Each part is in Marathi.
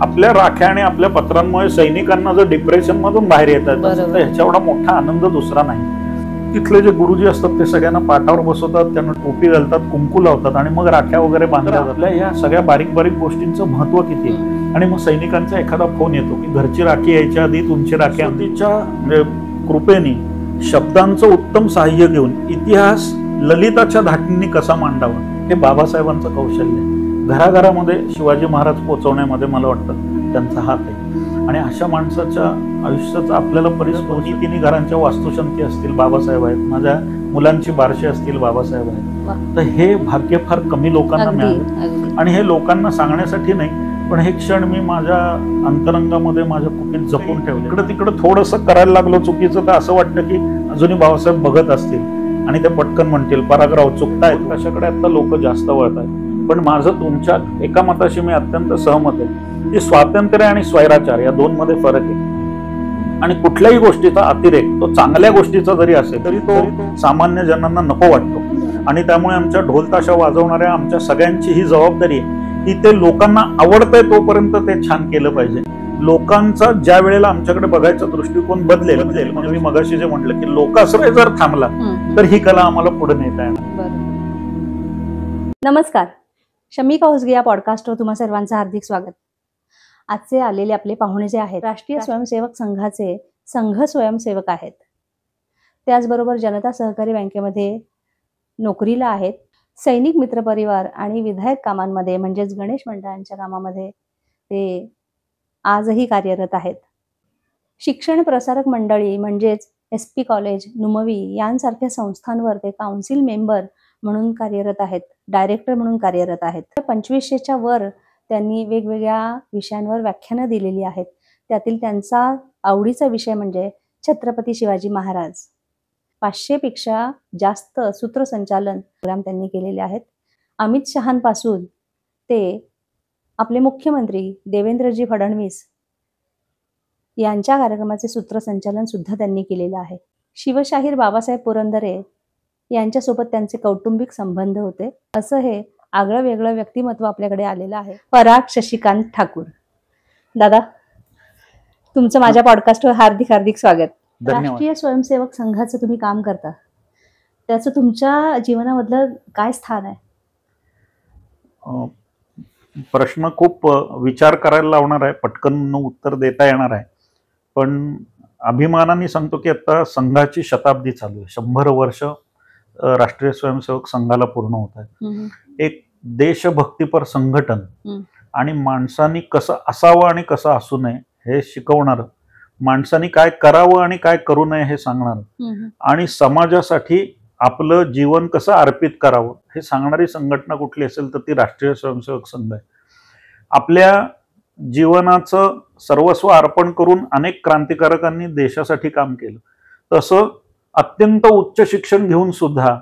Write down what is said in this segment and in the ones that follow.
आपल्या राख्या आणि आपल्या पत्रांमुळे सैनिकांना जर डिप्रेशन मधून बाहेर येतात तर ह्याच्या एवढा मोठा आनंद दुसरा नाही. तिथले जे गुरुजी असतात ते सगळ्यांना पाठावर बसवतात, त्यांना टोपी घालतात, कुंकू लावतात आणि मग राख्या वगैरे बांधल्या जातात. या सगळ्या बारीक बारीक गोष्टींचं महत्व किती आहे. आणि मग सैनिकांचा एखादा फोन येतो की घरची राखी यायच्या आधी तुमची राखी तिच्या म्हणजे कृपेने शब्दांचं उत्तम साह्य घेऊन इतिहास ललिताच्या धाटणींनी कसा मांडावा हे बाबासाहेबांचं कौशल्य आहे. घराघरामध्ये शिवाजी महाराज पोहोचवण्यामध्ये मला वाटतं त्यांचा हात आहे. आणि अशा माणसाच्या आयुष्याचा आपल्याला दोन्ही तिन्ही घरांच्या वास्तुशांती असतील बाबासाहेब आहेत, माझ्या मुलांची बारशी असतील बाबासाहेब आहेत. तर हे भाग्य फार कमी लोकांना मिळालं आणि हे लोकांना सांगण्यासाठी नाही, पण हे क्षण मी माझ्या अंतरंगामध्ये माझ्या कुपीत जपून ठेवले. इकडं तिकडं थोडंसं करायला लागलो चुकीचं तर असं वाटतं की अजूनही बाबासाहेब बघत असतील आणि ते पटकन म्हणतील पराग्राव चुकतायत. कशाकडे आता लोक जास्त वळत आहेत. पण माझं तुमच्या एका मताशी मी अत्यंत सहमत आहे की स्वातंत्र्य आणि स्वैराचार या दोन मध्ये फरक आहे. आणि कुठल्याही गोष्टीचा अतिरेक तो चांगल्या गोष्टीचा जरी असेल तरी तो सामान्य जनांना नको वाटतो. आणि त्यामुळे आमच्या ढोल ताशा वाजवणाऱ्या आमच्या सगळ्यांची ही जबाबदारी आहे की ते लोकांना आवडतंय तोपर्यंत ते छान केलं पाहिजे. लोकांचा ज्या वेळेला आमच्याकडे बघायचा दृष्टिकोन बदलेल म्हणजे मी मगाशी जे म्हटलं की लोकाश्रय जर थांबला तर ही कला आम्हाला पुढे नेता येणार. नमस्कार, शमी कौसगे या पॉडकास्टवर तुम्हा सर्वांचं हार्दिक स्वागत. आजचे आलेले आपले पाहुणे जे आहेत राष्ट्रीय स्वयंसेवक संघाचे संघ स्वयंसेवक आहेत. त्याचबरोबर जनता सहकारी बँकेमध्ये नोकरीला आहेत. सैनिक मित्र परिवार आणि विधायक कामांमध्ये म्हणजेच गणेश मंडळांच्या कामामध्ये ते आजही कार्यरत आहेत. शिक्षण प्रसारक मंडळी म्हणजेच SP कॉलेज, नुमवी यांसारख्या संस्थांवर ते काउन्सिल मेंबर म्हणून कार्यरत आहेत, डायरेक्टर म्हणून कार्यरत आहेत. 2500च्या वर त्यांनी वेगवेगळ्या विषयांवर व्याख्यानं दिलेली आहेत. त्यातील त्यांचा आवडीचा विषय म्हणजे छत्रपती शिवाजी महाराज. 500 पेक्षा जास्त सूत्रसंचालन प्रोग्राम त्यांनी केलेले आहेत. अमित शहांपासून ते आपले मुख्यमंत्री देवेंद्रजी फडणवीस यांच्या कार्यक्रमाचे सूत्रसंचालन सुद्धा त्यांनी केलेलं आहे. शिवशाहीर बाबासाहेब पुरंदरे यांच्यासोबत त्यांचे कौटुंबिक संबंध होते. असं हे आगळं वेगळं व्यक्तिमत्व आपल्याकडे आलेलं आहे. पराग शशिकांत ठाकूर. दादा, तुमचं माझ्या पॉडकास्टवर हार्दिक हार्दिक स्वागत. राष्ट्रीय स्वयंसेवक संघाचं तुम्ही काम करता, त्याचं तुमच्या जीवनामधलं काय स्थान आहे? प्रश्न खूप विचार करायला लावणार आहे, पटकन उत्तर देता येणार आहे. पण अभिमानाने सांगतो की आता संघाची शताब्दी चालू आहे. 100 वर्ष राष्ट्रीय स्वयंसेवक संघाला पूर्ण होत आहे. एक देशभक्तीपर संघटन आणि माणसांनी कसं असावं आणि कसं असू नये हे शिकवणार, माणसांनी काय करावं आणि काय करू नये हे सांगणार, आणि समाजासाठी आपलं जीवन कसं अर्पित करावं हे सांगणारी संघटना कुठली असेल तर ती राष्ट्रीय स्वयंसेवक संघ आहे. आपल्या जीवनाचं सर्वस्व अर्पण करून अनेक क्रांतिकारकांनी देशासाठी काम केलं. तसं अत्यंत उच्च शिक्षण घेऊन सुद्धा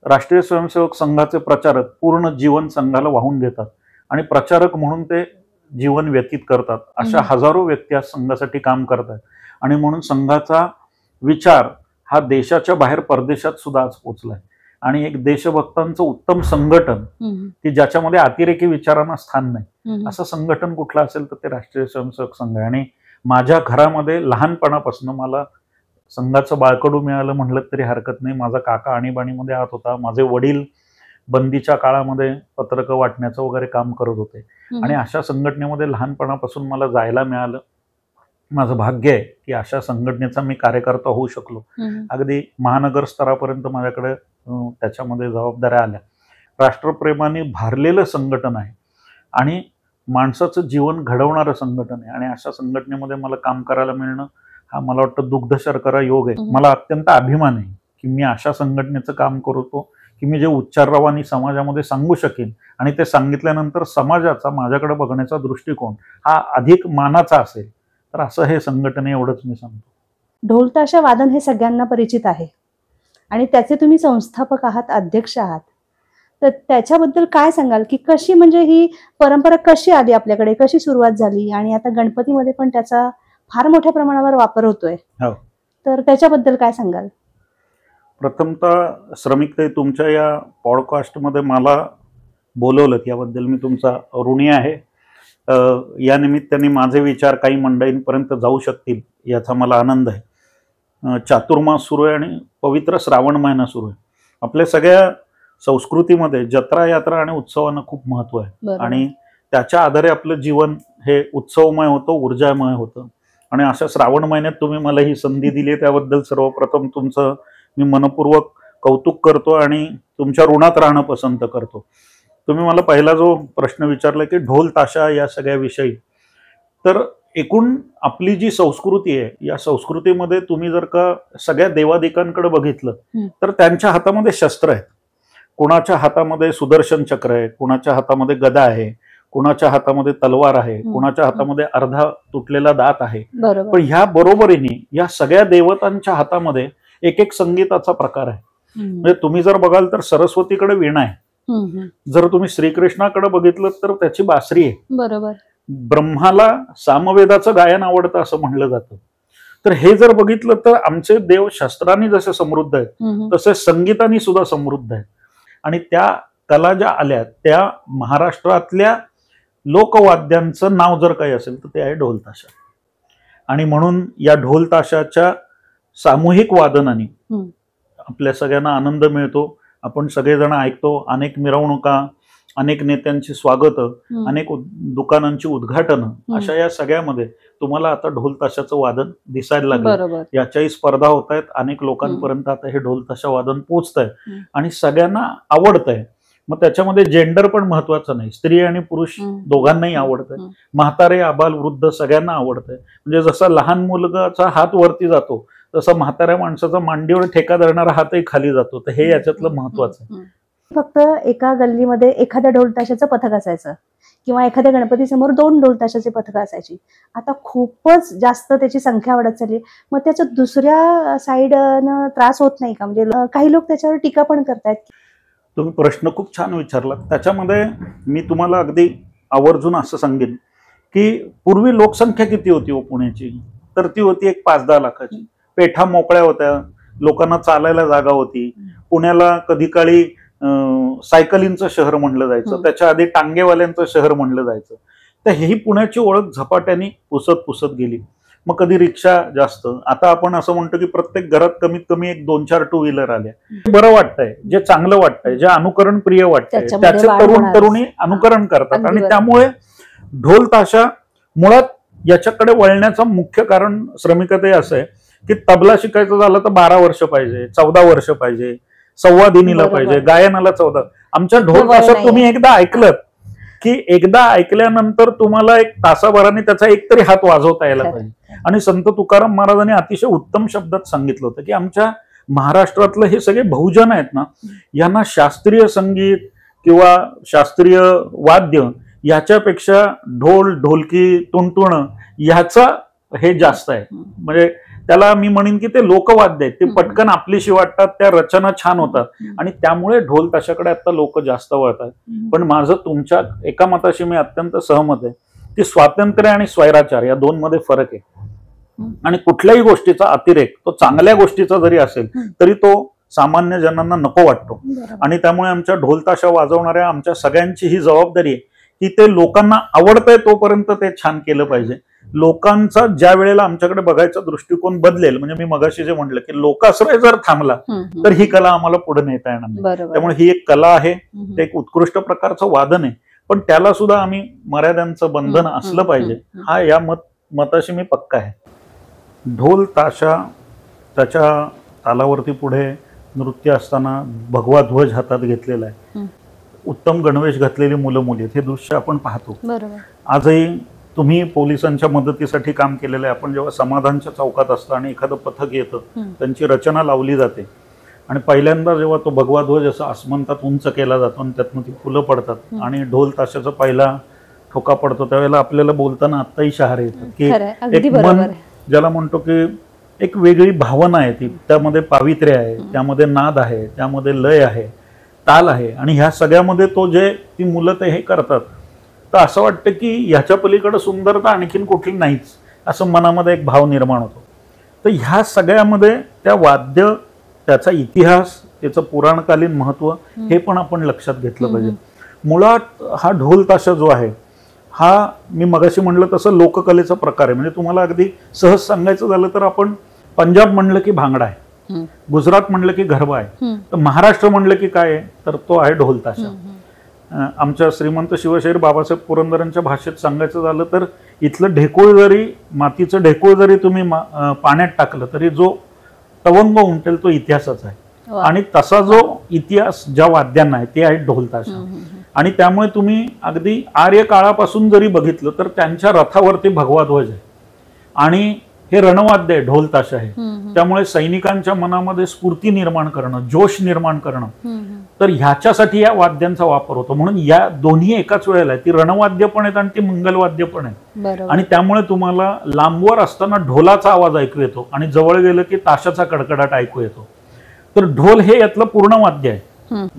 राष्ट्रीय स्वयंसेवक संघाचे प्रचारक पूर्ण जीवन संघाला वाहून घेतात आणि प्रचारक म्हणून ते जीवन व्यतीत करतात. अशा हजारो व्यक्ती आज संघासाठी काम करतात. आणि म्हणून संघाचा विचार हा देशाच्या बाहेर परदेशात सुद्धा आज पोचलाय. आणि एक देशभक्तांचं उत्तम संघटन की ज्याच्यामध्ये अतिरेकी विचारांना स्थान नाही, असं संघटन कुठलं असेल तर ते राष्ट्रीय स्वयंसेवक संघ आहे. आणि माझ्या घरामध्ये लहानपणापासून मला संघाचं बाळकडू मिळालं म्हटलं तरी हरकत नाही. माझा काका आणीबाणीमध्ये आत होता. माझे वडील बंदीच्या काळामध्ये पत्रकं वाटण्याचं वगैरे काम करत होते. आणि अशा संघटनेमध्ये लहानपणापासून मला जायला मिळालं. माझं भाग्य आहे की अशा संघटनेचा मी कार्यकर्ता होऊ शकलो. अगदी महानगर स्तरापर्यंत माझ्याकडे त्याच्यामध्ये जबाबदाऱ्या आल्या. राष्ट्रप्रेमाने भारलेलं संघटन आहे आणि माणसाचं जीवन घडवणारं संघटन आहे. आणि अशा संघटनेमध्ये मला काम करायला मिळणं हा मला वाटतं दुग्ध शर्करा योग आहे. मला अत्यंत अभिमान आहे की मी अशा संघटनेचं काम करतो की मी जे उच्चारवानी समाजामध्ये सांगू शकेन आणि ते सांगितल्यानंतर समाजाचा माझ्याकडे बघण्याचा दृष्टिकोन हा अधिक मानाचा असेल. तर असं हे संघटन एवढंच मी सांगतो. ढोल ताशा वादन हे सगळ्यांना परिचित आहे आणि त्याचे तुम्ही संस्थापक आहात, अध्यक्ष आहात. तर त्याच्याबद्दल काय सांगाल की कशी म्हणजे ही परंपरा कशी आली आपल्याकडे, कशी सुरुवात झाली आणि आता गणपतीमध्ये पण त्याचा फार मोठ्या प्रमाणावर वापर होतोय. तर त्याच्याबद्दल काय सांगाल? प्रथमतः श्रमिकताई, तुमच्या या पॉडकास्टमध्ये मला बोलवलं याबद्दल मी तुमचा ऋणी आहे. या निमित्ताने माझे विचार काही मंडळींपर्यंत जाऊ शकतील याचा मला आनंद आहे. चातुर्मास सुरू आहे आणि पवित्र श्रावण महिना सुरू आहे. आपल्या सगळ्या संस्कृतीमध्ये जत्रा, यात्रा आणि उत्सवांना खूप महत्व आहे आणि त्याच्या आधारे आपलं जीवन हे उत्सवमय होतं, ऊर्जामय होतं. आणि अशा श्रावण महिन्यात तुम्ही मला ही संधी दिली त्याबद्दल सर्वप्रथम तुमचं मी मनपूर्वक कौतुक करतो आणि तुमच्या ऋणात राहणं पसंत करतो. तुम्ही मला पहिला जो प्रश्न विचारला की ढोल ताशा या सगळ्या विषयी, तर एकूण आपली जी संस्कृती आहे या संस्कृतीमध्ये तुम्ही जर का सगळ्या देवादिकांकडे बघितलं तर त्यांच्या हातामध्ये शस्त्र आहेत. कुणाच्या हातामध्ये सुदर्शन चक्र आहे, कुणाच्या हातामध्ये गदा आहे, कुणाच्या हातामध्ये तलवार आहे, कुणाच्या हातामध्ये अर्धा तुटलेला दात आहे. पण ह्या बरोबरीने या सगळ्या देवतांच्या हातामध्ये एक एक संगीताचा प्रकार आहे. म्हणजे तुम्ही जर बघाल तर सरस्वतीकडे वीणा आहे, जर तुम्ही श्रीकृष्णाकडे बघितलं तर त्याची बासरी आहे. बरोबर. ब्रह्माला सामवेदाचं गायन आवडतं असं म्हणलं जातं. तर हे जर बघितलं तर आमचे देव शस्त्रांनी जसे समृद्ध आहेत तसे संगीतानी सुद्धा समृद्ध आहेत. आणि त्या कला ज्या आल्या त्या महाराष्ट्रातल्या लोकवाद्यांचं नाव जर काही असेल तर ते आहे ढोल ताशा. आणि म्हणून या ढोल ताशाच्या सामूहिक वादनाने आपल्या सगळ्यांना आनंद मिळतो. आपण सगळेजण ऐकतो, अनेक मिरवणुका, अनेक नेत्यांची स्वागत, अनेक दुकानांची उद्घाटन, अशा या सगळ्यामध्ये तुम्हाला आता ढोल ताशाचं वादन दिसायला लागलं. याच्याही स्पर्धा होत आहेत, अनेक लोकांपर्यंत आता हे ढोल ताशा वादन पोहोचत आहे आणि सगळ्यांना आवडत आहे. मग त्याच्यामध्ये जेंडर पण महत्वाचं नाही, स्त्री आणि पुरुष दोघांनाही आवडत आहे. म्हातारे, आबाल, वृद्ध सगळ्यांना आवडत आहे. म्हणजे जसा लहान मुलगाचा हात वरती जातो तसं म्हाताऱ्या माणसाचा मांडीवर ठेका धरणारा हातही खाली जातो. तर हे याच्यातलं महत्वाचं आहे. फक्त एका गल्लीमध्ये एखाद्या ढोल ताशाचं पथक असायचं किंवा एखाद्या गणपती समोर 2 ढोल ताशाचे पथक असायची. आता खूपच जास्त त्याची संख्या वाढत चालली. मग त्याचं दुसऱ्या साईडनं त्रास होत नाही का? म्हणजे काही लोक त्याच्यावर टीका पण करतायत. तुम्ही प्रश्न खूप छान विचारला. त्याच्यामध्ये मी तुम्हाला अगदी आवर्जून असं सांगेन की पूर्वी लोकसंख्या किती होती पुण्याची, तर ती होती एक 5-10 लाखाची. पेठा मोकळ्या होत्या, लोकांना चालायला जागा होती. पुण्याला कधी काळी सायकलींचं शहर म्हणलं जायचं, त्याच्या आधी टांगेवाल्यांचं शहर म्हणलं जायचं. तर ही पुण्याची ओळख झपाट्याने पुसत गेली. मग कधी रिक्षा जास्त, आता आपण असं म्हणतो की प्रत्येक घरात कमीत कमी एक 2-4 टू व्हीलर आल्या. बरं वाटतंय, जे चांगलं वाटतंय, जे अनुकरण प्रिय वाटतंय त्याचे तरुणी अनुकरण करतात. आणि त्यामुळे ढोल ताशा मुळात याच्याकडे वळण्याचं मुख्य कारण श्रमिकते असं आहे की तबला शिकायचं झालं तर 12 वर्ष पाहिजे, 14 वर्ष पाहिजे, संवादिनीला पाहिजे, गायनाला 14. आमच्या ढोल ताशात तुम्ही एकदा ऐकलं की एकदा ऐकल्यानंतर तुम्हाला एक तासाभराने त्याचा एकतरी हात वाजवता यायला पाहिजे. आणि संत तुकाराम महाराजांनी अतिशय उत्तम शब्दात सांगितलं होतं की आमच्या महाराष्ट्रातलं हे सगळे बहुजन आहेत ना, यांना शास्त्रीय संगीत किंवा शास्त्रीय वाद्य याच्यापेक्षा ढोल, ढोलकी, तुणतुणं ह्याचा हे जास्त आहे. म्हणजे त्याला मी म्हणेन की ते लोकवाद्य आहेत, ते पटकन आपलीशी वाटतात, त्या रचना छान होतात आणि त्यामुळे ढोल ताशाकडे आता लोक जास्त वळतात. पण माझं तुमच्या एका मताशी मी अत्यंत सहमत आहे की स्वातंत्र्य आणि स्वैराचार या 2 मध्ये फरक आहे. आणि कुठल्याही गोष्टीचा अतिरेक, तो चांगल्या गोष्टीचा जरी असेल तरी तो सामान्य जनांना नको वाटतो. आणि त्यामुळे आमच्या ढोल ताशा वाजवणाऱ्या आमच्या सगळ्यांची ही जबाबदारी आहे की ते लोकांना आवडतंय तोपर्यंत ते छान केलं पाहिजे. लोकांचा ज्या वेळेला आमच्याकडे बघायचा दृष्टिकोन बदलेल, म्हणजे मी मगाशी जे म्हटलं की लोकाश्रय जर थांबला तर ही कला आम्हाला पुढे नेता येणार नाही. त्यामुळे ही एक कला आहे, ते एक उत्कृष्ट प्रकारचं वादन आहे, पण त्याला सुद्धा आम्ही मर्यादांचं बंधन असलं पाहिजे, हा या मताशी मी पक्का आहे. ढोल ताशा त्याच्या तालावरती पुढे नृत्य असताना भगवा ध्वज हातात घेतलेला आहे, उत्तम गणवेश घातलेली मुलं मुली हे दृश्य आपण पाहतो. आजही तुम्ही पोलिसांच्या मदतीसाठी काम केलेलं आहे. आपण जेव्हा समाधानच्या चौकात असतो आणि एखादं पथक येतं, त्यांची रचना लावली जाते आणि पहिल्यांदा जेव्हा तो भगवा ध्वज असा आसमंतात उंच केला जातो आणि त्यातनं ती फुलं पडतात आणि ढोल ताशाचा पहिला ठोका पडतो, त्यावेळेला आपल्याला बोलताना आत्ताही शहारे येतात की एक मन ज्याला म्हणतो की एक वेगळी भावना आहे ती, त्यामध्ये पावित्र्य आहे, त्यामध्ये नाद आहे, त्यामध्ये लय आहे, ताल आहे. आणि ह्या सगळ्यामध्ये तो जे ती मुलं ते हे करतात, तर असं वाटतं की ह्याच्या पलीकडे सुंदरता आणखीन कुठली नाहीच, असं मनामध्ये एक भाव निर्माण होतो. तर ह्या सगळ्यामध्ये त्या वाद्य, त्याचा इतिहास, त्याचं पुराणकालीन महत्व हे पण आपण लक्षात घेतलं पाहिजे. मुळात हा ढोल ताशा जो आहे हा मी मगाशी म्हणलं तसं लोककलेचा प्रकार आहे. म्हणजे तुम्हाला अगदी सहज सांगायचं झालं तर आपण पंजाब म्हणलं की भांगडा आहे, गुजरात म्हणलं की गरबा आहे, तर महाराष्ट्र म्हणलं की काय आहे, तर तो आहे ढोल ताशा. आमच्या श्रीमंत शिवशाहीर बाबासाहेब पुरंदरांच्या भाषेत सांगायचं झालं तर इथलं ढेकूळ जरी, मातीचं ढेकूळ जरी तुम्ही पाण्यात टाकलं तरी जो तवंग उमटेल तो इतिहासाचा आहे. आणि तसा जो इतिहास ज्या वाद्यांना आहे ते आहे ढोल ताशा. आणि त्यामुळे तुम्ही अगदी आर्य काळापासून जरी बघितलं तर त्यांच्या रथावरती भगवा ध्वज आहे आणि हे रणवाद्य आहे, ढोल ताशा आहे. त्यामुळे सैनिकांच्या मनामध्ये स्फूर्ती निर्माण करणं, जोश निर्माण करणं, तर ह्याच्यासाठी या वाद्यांचा वापर होतो. म्हणून या दोन्ही एकाच वेळेला आहे, ती रणवाद्य पण आहेत आणि ती मंगलवाद्य पण आहे. आणि त्यामुळे तुम्हाला लांबवर असताना ढोलाचा आवाज ऐकू येतो आणि जवळ गेलं की ताशाचा कडकडाट ऐकू येतो. तर ढोल हे यातलं पूर्ण वाद्य आहे.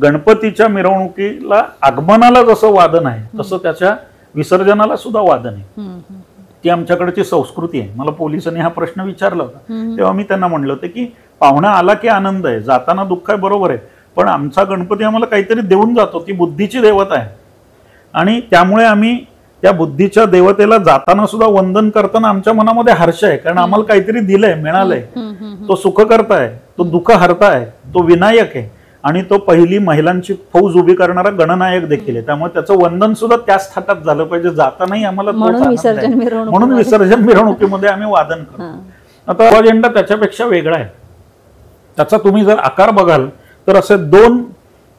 गणपतीच्या मिरवणुकीला आगमनाला जसं वादन आहे तसं त्याच्या विसर्जनाला सुद्धा वादन आहे. ती आमच्याकडची संस्कृती आहे. मला पोलिसांनी हा प्रश्न विचारला होता तेव्हा मी त्यांना म्हणलं होतं की पाहुणा आला की आनंद आहे, जाताना दुःख आहे, बरोबर आहे, पण आमचा गणपती आम्हाला काहीतरी देऊन जातो, ती बुद्धीची देवता आहे. आणि त्यामुळे आम्ही त्या बुद्धीच्या देवतेला जाताना सुद्धा वंदन करताना आमच्या मनामध्ये हर्ष आहे, कारण आम्हाला काहीतरी दिलंय, मिळालंय. तो सुख करताय, तो दुःख हरताय, तो विनायक आहे आणि तो पहिली महिलांची फौज उभी करणारा गणनायक देखील आहे. त्यामुळे त्याचं वंदन सुद्धा त्याच थाटात झालं पाहिजे. जातानाही आम्हाला म्हणून विसर्जन मिरवणुकीमध्ये आम्ही वादन करतो. आता हा झेंडा त्याच्यापेक्षा वेगळा आहे. त्याचा तुम्ही जर आकार बघाल तर असे दोन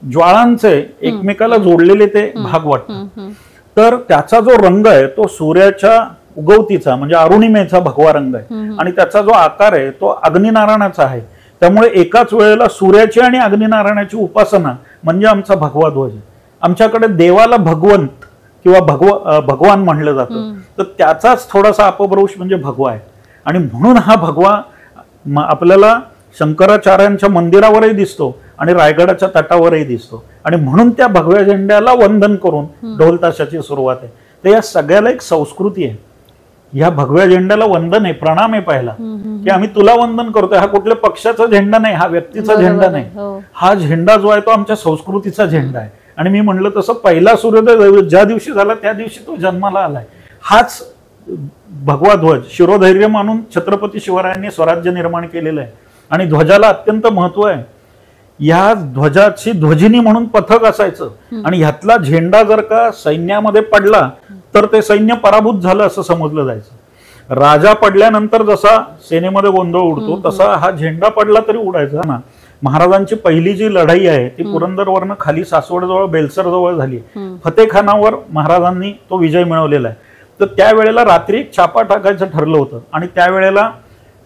ज्वाळांचे एकमेकाला जोडलेले ते भाग वाटतात. तर त्याचा जो रंग आहे तो सूर्याच्या उगवतीचा म्हणजे अरुणिमेचा भगवा रंग आहे आणि त्याचा जो आकार आहे तो अग्निनारायणाचा आहे. त्यामुळे एकाच वेळेला सूर्याची आणि अग्निनारायणाची उपासना म्हणजे आमचा भगवा ध्वज आहे. आमच्याकडे देवाला भगवंत किंवा भगवान म्हणलं जातं, तर त्याचाच थोडासा अपभ्रंश म्हणजे भगवा आहे. आणि म्हणून हा भगवा आपल्याला शंकराचार्यांच्या मंदिरावरही दिसतो आणि रायगडाच्या तटावरही दिसतो. आणि म्हणून त्या भगव्या झेंड्याला वंदन करून ढोल ताशाची सुरुवात आहे. तर या सगळ्याला एक संस्कृती आहे. ह्या भगव्या झेंड्याला वंदन आहे, प्रणाम आहे पहिला, की आम्ही तुला वंदन करतोय. हा कुठल्या पक्षाचा झेंडा नाही, हा व्यक्तीचा झेंडा नाही. हा झेंडा जो आहे तो आमच्या संस्कृतीचा झेंडा आहे. आणि मी म्हणलं तसं पहिला सूर्योदय ज्या दिवशी झाला त्या दिवशी तो जन्माला आलाय. हाच भगवा ध्वज शिरोधैर्य मानून छत्रपती शिवरायांनी स्वराज्य निर्माण केलेलं आहे. आणि ध्वजाला अत्यंत महत्व आहे. या ध्वजाची ध्वजिनी म्हणून पथक असायचं आणि ह्यातला झेंडा जर का सैन्यामध्ये पडला तर ते सैन्य पराभूत झालं असं समजलं जायचं. राजा पडल्यानंतर जसा सेनेमध्ये गोंधळ उडतो तसा हा झेंडा पडला तरी उडायचा ना. महाराजांची पहिली जी लढाई आहे ती पुरंदरवरनं खाली सासवडजवळ बेलसर जवळ झाली. फतेखानावर महाराजांनी तो विजय मिळवलेला आहे. तर त्यावेळेला रात्री एक छापा टाकायचं ठरलं होतं आणि त्यावेळेला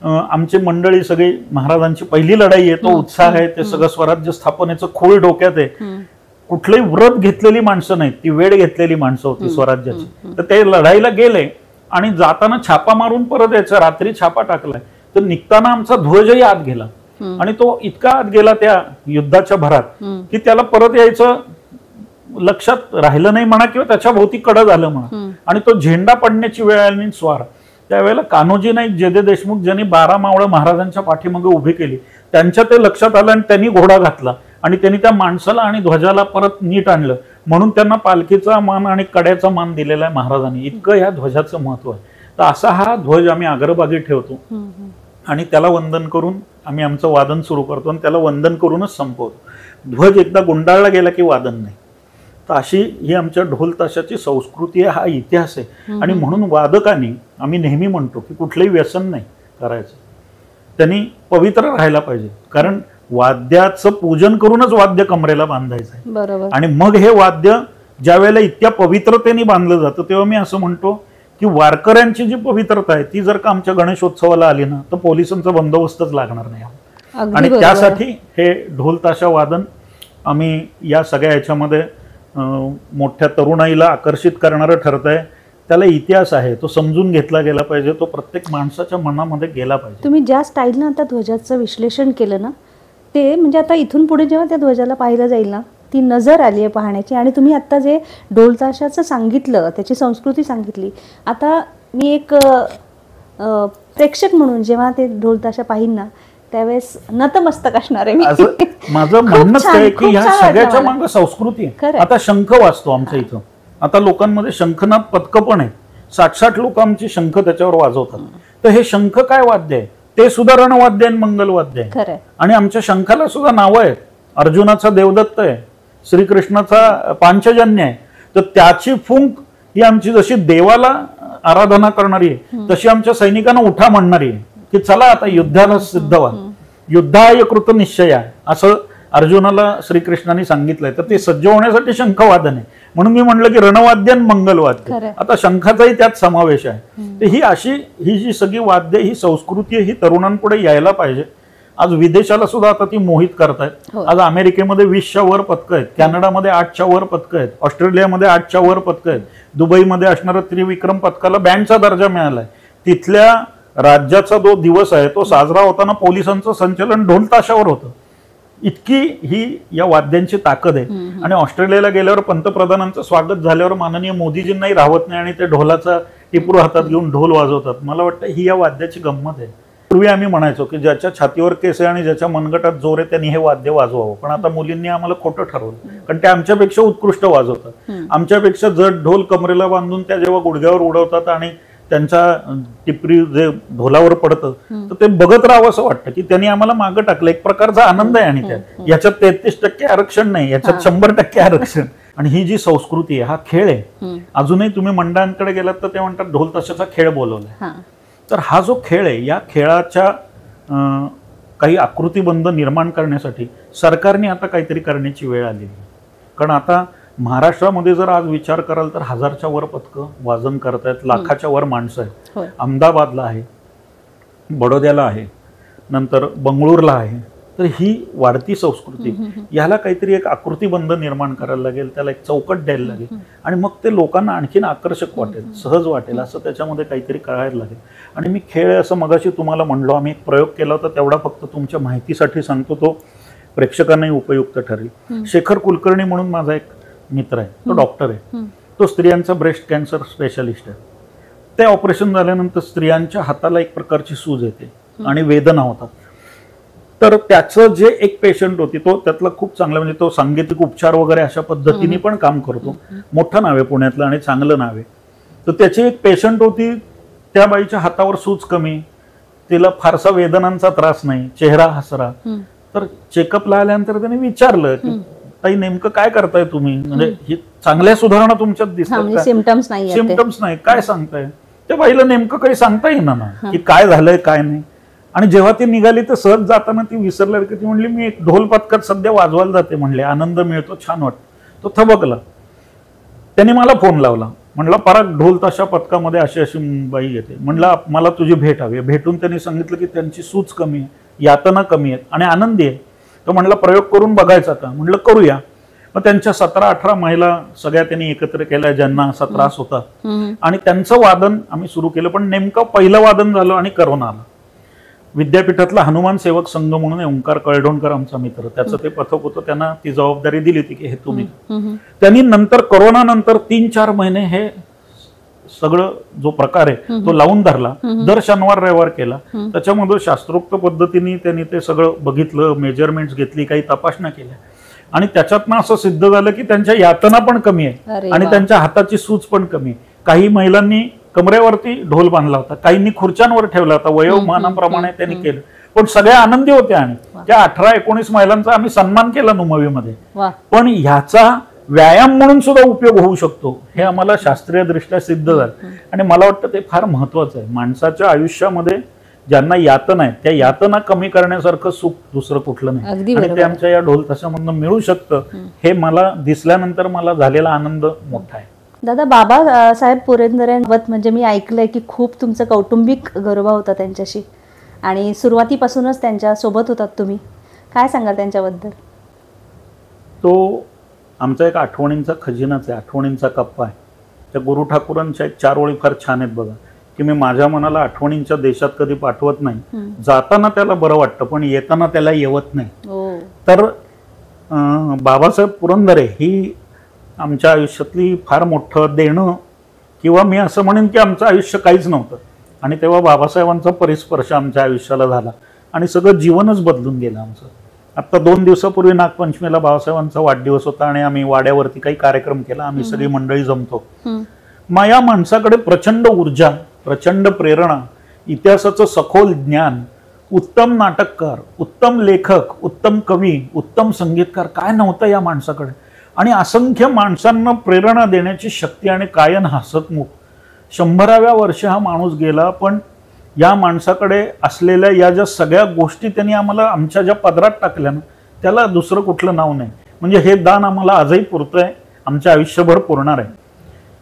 आमची मंडळी सगळी, महाराजांची पहिली लढाई आहे, तो उत्साह आहे, ते सगळं स्वराज्य स्थापनेचं खूळ डोक्यात आहे. कुठलंही व्रत घेतलेली माणसं नाहीत, ती वेळ घेतलेली माणसं होती स्वराज्याची. तर ते लढाईला गेले आणि जाताना छापा मारून परत यायचं. रात्री छापा टाकलाय तर निघताना आमचा ध्वजही आत गेला आणि तो इतका आत गेला त्या युद्धाच्या भरात की त्याला परत यायचं लक्षात राहिलं नाही म्हणा किंवा त्याच्या भोवती कडं झालं म्हणा. आणि तो झेंडा पडण्याची वेळ आली स्वार. त्यावेळेला कान्होजी नाईक, जेदे देशमुख ज्यांनी 12 मावळं महाराजांच्या पाठीमागे उभी केली त्यांच्या ते लक्षात आलं आणि त्यांनी घोडा घातला आणि त्यांनी त्या माणसाला आणि ध्वजाला परत नीट आणलं. म्हणून त्यांना पालखीचा मान आणि कड्याचा मान दिलेला आहे महाराजांनी. इतकं या ध्वजाचं महत्व आहे. तर असा हा ध्वज आम्ही अग्रभागी ठेवतो आणि त्याला वंदन करून आम्ही आमचं वादन सुरू करतो आणि त्याला वंदन करूनच संपवतो. ध्वज एकदा गुंडाळला गेला की वादन नाही. तर अशी ही आमच्या ढोल ताशाची संस्कृती आहे, हा इतिहास आहे. आणि म्हणून वादकांनी, आम्ही नेहमी म्हणतो की कुठलंही व्यसन नाही करायचं, त्यांनी पवित्र राहायला पाहिजे. कारण वाद्याचं पूजन करूनच वाद्य कमरेला बांधायचं आहे. बरोबर. आणि मग हे वाद्य ज्या वेळेला इतक्या पवित्रतेने बांधलं जातं तेव्हा मी असं म्हणतो की वारकऱ्यांची जी पवित्रता आहे ती जर का आमच्या गणेशोत्सवाला आली ना तर पोलिसांचा बंदोबस्तच लागणार नाही. आणि त्यासाठी हे ढोल ताशा वादन आम्ही या सगळ्या ह्याच्यामध्ये मोठ्या तरुणाईला आकर्षित करणारं ठरत आहे. त्याला इतिहास आहे, तो समजून घेतला गेला पाहिजे, तो प्रत्येक माणसाच्या मनामध्ये गेला पाहिजे. तुम्ही ज्या स्टाईलनं आता ध्वजाचं विश्लेषण केलं ना ते म्हणजे आता इथून पुढे जेव्हा त्या ध्वजाला पाहिलं जाईल ना ती नजर आली आहे पाहण्याची. आणि तुम्ही आत्ता जे ढोल ताशाचं सांगितलं, त्याची संस्कृती सांगितली, आता मी एक प्रेक्षक म्हणून जेव्हा ते ढोल ताशा पाहिन ना त्यावेळेस नतमस्तक असणार आहे मी. माझं म्हणणंच आहे की ह्या सगळ्याच्या मागे संस्कृती आहे. आता शंख वाजतो आमच्या इथं, आता लोकांमध्ये शंखनाद पथकं पण आहेत, 60-60 लोक आमची शंख त्याच्यावर वाजवतात. तर हे शंख काय वाद्य आहे? ते सुद्धा रणवाद्य आणि मंगलवाद्य आहे. आणि आमच्या शंखाला सुद्धा नावं आहेत. अर्जुनाचा देवदत्त आहे, श्रीकृष्णाचा पांचजन्य आहे. तर त्याची फुंक ही आमची जशी देवाला आराधना करणारी आहे तशी आमच्या सैनिकांना उठा म्हणणारी आहे की चला आता युद्धाला सिद्ध व्हा, युद्धाय कृत निश्चय असं अर्जुनाला श्रीकृष्णाने सांगितलंय. तर ते सज्ज होण्यासाठी शंखवादन आहे. म्हणून मी म्हटलं की रणवाद्य आणि मंगलवाद्य, आता शंखाचाही त्यात समावेश आहे. तर ही जी सगळी वाद्य, ही संस्कृती ही तरुणांपुढे यायला पाहिजे. आज विदेशाला सुद्धा आता ती मोहित करतायत. आज अमेरिकेमध्ये 20च्या वर पथकं आहेत, कॅनडामध्ये 8च्या वर पथकं आहेत, ऑस्ट्रेलियामध्ये 8च्या वर पथकं आहेत, दुबईमध्ये असणारा त्रिविक्रम पथकाला बँडचा दर्जा मिळालाय. तिथल्या राज्याचा जो दिवस आहे तो साजरा होताना पोलिसांचं संचलन ढोल ताशावर होतं. इतकी ही या वाद्यांची ताकद आहे. आणि ऑस्ट्रेलियाला गेल्यावर पंतप्रधानांचं स्वागत झाल्यावर माननीय मोदीजींनाही राहत नाही आणि ते ढोलाचा टिपरू हातात घेऊन ढोल वाजवतात. मला वाटतं ही या वाद्याची गंमत आहे. पूर्वी आम्ही म्हणायचो की ज्याच्या छातीवर केस आहे आणि ज्याच्या मनगटात जोर आहे त्यांनी हे वाद्य वाजवावं. पण आता मुलींनी आम्हाला खोटं ठरवलं, कारण ते आमच्यापेक्षा उत्कृष्ट वाजवतात. आमच्यापेक्षा जड ढोल कमरेला बांधून त्या जेव्हा गुडघ्यावर उडवतात आणि त्यांच्या टिपरी जे ढोलावर पडतं तर ते बघत राहावं असं वाटतं की त्यांनी आम्हाला मागं टाकलं. एक प्रकारचा आनंद आहे. आणि याच्यात 33% आरक्षण नाही, याच्यात 100% आरक्षण. आणि ही जी संस्कृती आहे, हा खेळ आहे. अजूनही तुम्ही मंडळांकडे गेलात तर ते म्हणतात ढोल ताशाचा खेळ बोलवलाय. तर हा जो खेळ आहे, या खेळाच्या काही आकृतीबंध निर्माण करण्यासाठी सरकारने आता काहीतरी करण्याची वेळ आलेली आहे. कारण आता महाराष्ट्रामध्ये जर आज विचार कराल तर 1000च्या वर पथकं वाजन करतायत, लाखाच्या वर माणसं आहेत. अहमदाबादला आहे, बडोद्याला आहे, नंतर बंगळूरला आहे. तर ही वाढती संस्कृती, याला काहीतरी एक आकृतीबंध निर्माण करायला लागेल, त्याला एक चौकट द्यायला लागेल आणि मग ते लोकांना आणखीन आकर्षक वाटेल, सहज वाटेल, असं त्याच्यामध्ये काहीतरी करायला लागेल. आणि मी खेळ असं मगाशी तुम्हाला म्हणलो, आम्ही एक प्रयोग केला होता, तेवढा फक्त तुमच्या माहितीसाठी सांगतो, तो प्रेक्षकांनाही उपयुक्त ठरेल. शेखर कुलकर्णी म्हणून माझा एक मित्र आहे, तो डॉक्टर आहे. तो स्त्रियांचा ब्रेस्ट कॅन्सर स्पेशलिस्ट आहे. ते ऑपरेशन झाल्यानंतर स्त्रियांच्या हाताला एक प्रकारची सूज येते आणि वेदना होतात. तर त्याचं जे एक पेशंट होती, तो त्यातला खूप चांगला, म्हणजे तो सांगीतिक उपचार वगैरे अशा पद्धतीने पण काम करतो. मोठं नाव आहे पुण्यातलं आणि चांगलं नाव आहे. तर त्याची एक पेशंट होती, त्या बाईच्या हातावर सूज कमी, तिला फारसा वेदनांचा त्रास नाही, चेहरा हसरा. तर चेकअपला आल्यानंतर त्याने विचारलं की ताई नेमकं काय करताय तुम्ही, म्हणजे ही चांगल्या सुधारणा तुमच्यात दिसतात, सिम्पटम्स नाही, काय सांगताय? त्या बाईला नेमकं काही सांगता येईना ना की काय झालंय काय नाही. आणि जेव्हा ती निघाली तर सहज जाताना ती विसरली की ती म्हणली मी एक ढोल पथकात सध्या वाजवायला जाते, म्हणले आनंद मिळतो, छान वाटतं. तो थबकला. त्याने मला फोन लावला, म्हणला पराग ढोल ताशा पथकामध्ये अशी अशी बाई येते, म्हणला मला तुझी भेट हवी. भेटून त्यांनी सांगितलं की त्यांची सूज कमी आहे, यातना कमी आहेत आणि आनंदी आहे. तो म्हणला प्रयोग करून बघायचा का? म्हणलं करूया. मग त्यांच्या 17-18 महिला सगळ्या त्यांनी एकत्र केल्या ज्यांना असा त्रास होता आणि त्यांचं वादन आम्ही सुरू केलं. पण नेमकं पहिलं वादन झालं आणि करोना आला. विद्यापीठातला हनुमान सेवक संघ म्हणून ओंकार कळडोणकर आमचा मित्र, त्याचं ते पथक होतं, त्यांना ती जबाबदारी दिली होती की हे तुम्ही. त्यांनी नंतर करोना नंतर 3-4 महिने हे सगळं जो प्रकार आहे तो लावून धरला. दर शनिवार रविवार केला. त्याच्यामध्ये शास्त्रोक्त पद्धतीने त्यांनी ते सगळं बघितलं, मेजरमेंट्स घेतली, काही तपासण्या केल्या आणि त्याच्यातनं असं सिद्ध झालं की त्यांच्या यातना पण कमी आहे आणि त्यांच्या हाताची सूज पण कमी आहे. काही महिलांनी कमरेवरती ढोल बांधला होता, काहींनी खुर्च्यांवर ठेवला होता, वयोमानाप्रमाणे त्यांनी केलं, पण सगळ्या आनंदी होत्या. आणि त्या 18-19 महिलांचा आम्ही सन्मान केला नुमवीमध्ये. पण ह्याचा व्यायाम म्हणून सुद्धा उपयोग होऊ शकतो हे आम्हाला शास्त्रीय दृष्ट्या सिद्ध झालं. आणि मला वाटतं ते फार महत्वाचं आहे. माणसाच्या आयुष्यामध्ये ज्यांना यातना आहे त्या यातना कमी करण्यासारखं सुख दुसरं कुठलं नाही आणि ते आमच्या या ढोल ताशामधनं मिळू शकतं. हे मला दिसल्यानंतर मला झालेला आनंद मोठा आहे. दादा, बाबासाहेब पुरंदरेंबाबत म्हणजे मी ऐकलंय की खूप तुमचं कौटुंबिक गरोबा होता त्यांच्याशी आणि सुरुवातीपासूनच त्यांच्या सोबत होतात तुम्ही. काय सांगाल त्यांच्याबद्दल? तो आमचा एक आठवणींचा खजिनाच आहे, आठवणींचा कप्पा आहे. त्या गुरु ठाकूरांच्या एक 4 ओळी फार छान आहेत बघा, की मी माझ्या मनाला आठवणींच्या देशात कधी पाठवत नाही. जाताना त्याला बरं वाटतं पण येताना त्याला येवत नाही. तर बाबासाहेब पुरंदरे ही आमच्या आयुष्यातली फार मोठं देणं, किंवा मी असं म्हणेन की आमचं आयुष्य काहीच नव्हतं आणि तेव्हा बाबासाहेबांचा परिस्पर्श आमच्या आयुष्याला झाला आणि सगळं जीवनच बदलून गेलं आमचं. आता 2 दिवसापूर्वी नागपंचमीला बाबासाहेबांचा वाढदिवस होता आणि आम्ही वाड्यावरती काही कार्यक्रम केला. आम्ही सगळी मंडळी जमतो. मग या माणसाकडे प्रचंड ऊर्जा, प्रचंड प्रेरणा, इतिहासाचं सखोल ज्ञान, उत्तम नाटककार, उत्तम लेखक, उत्तम कवी, उत्तम संगीतकार काय नव्हतं या माणसाकडे. आणि असंख्य माणसांना प्रेरणा देण्याची शक्ती आणि कायन हसतमुख. 100व्या वर्षी हा माणूस गेला, पण या माणसाकडे असलेल्या या ज्या सगळ्या गोष्टी त्यांनी आम्हाला आमच्या ज्या पदरात टाकल्या ना, त्याला दुसरं कुठलं नाव नाही. म्हणजे हे दान आम्हाला आजही पुरतंय, आमच्या आयुष्यभर पुरणार आहे.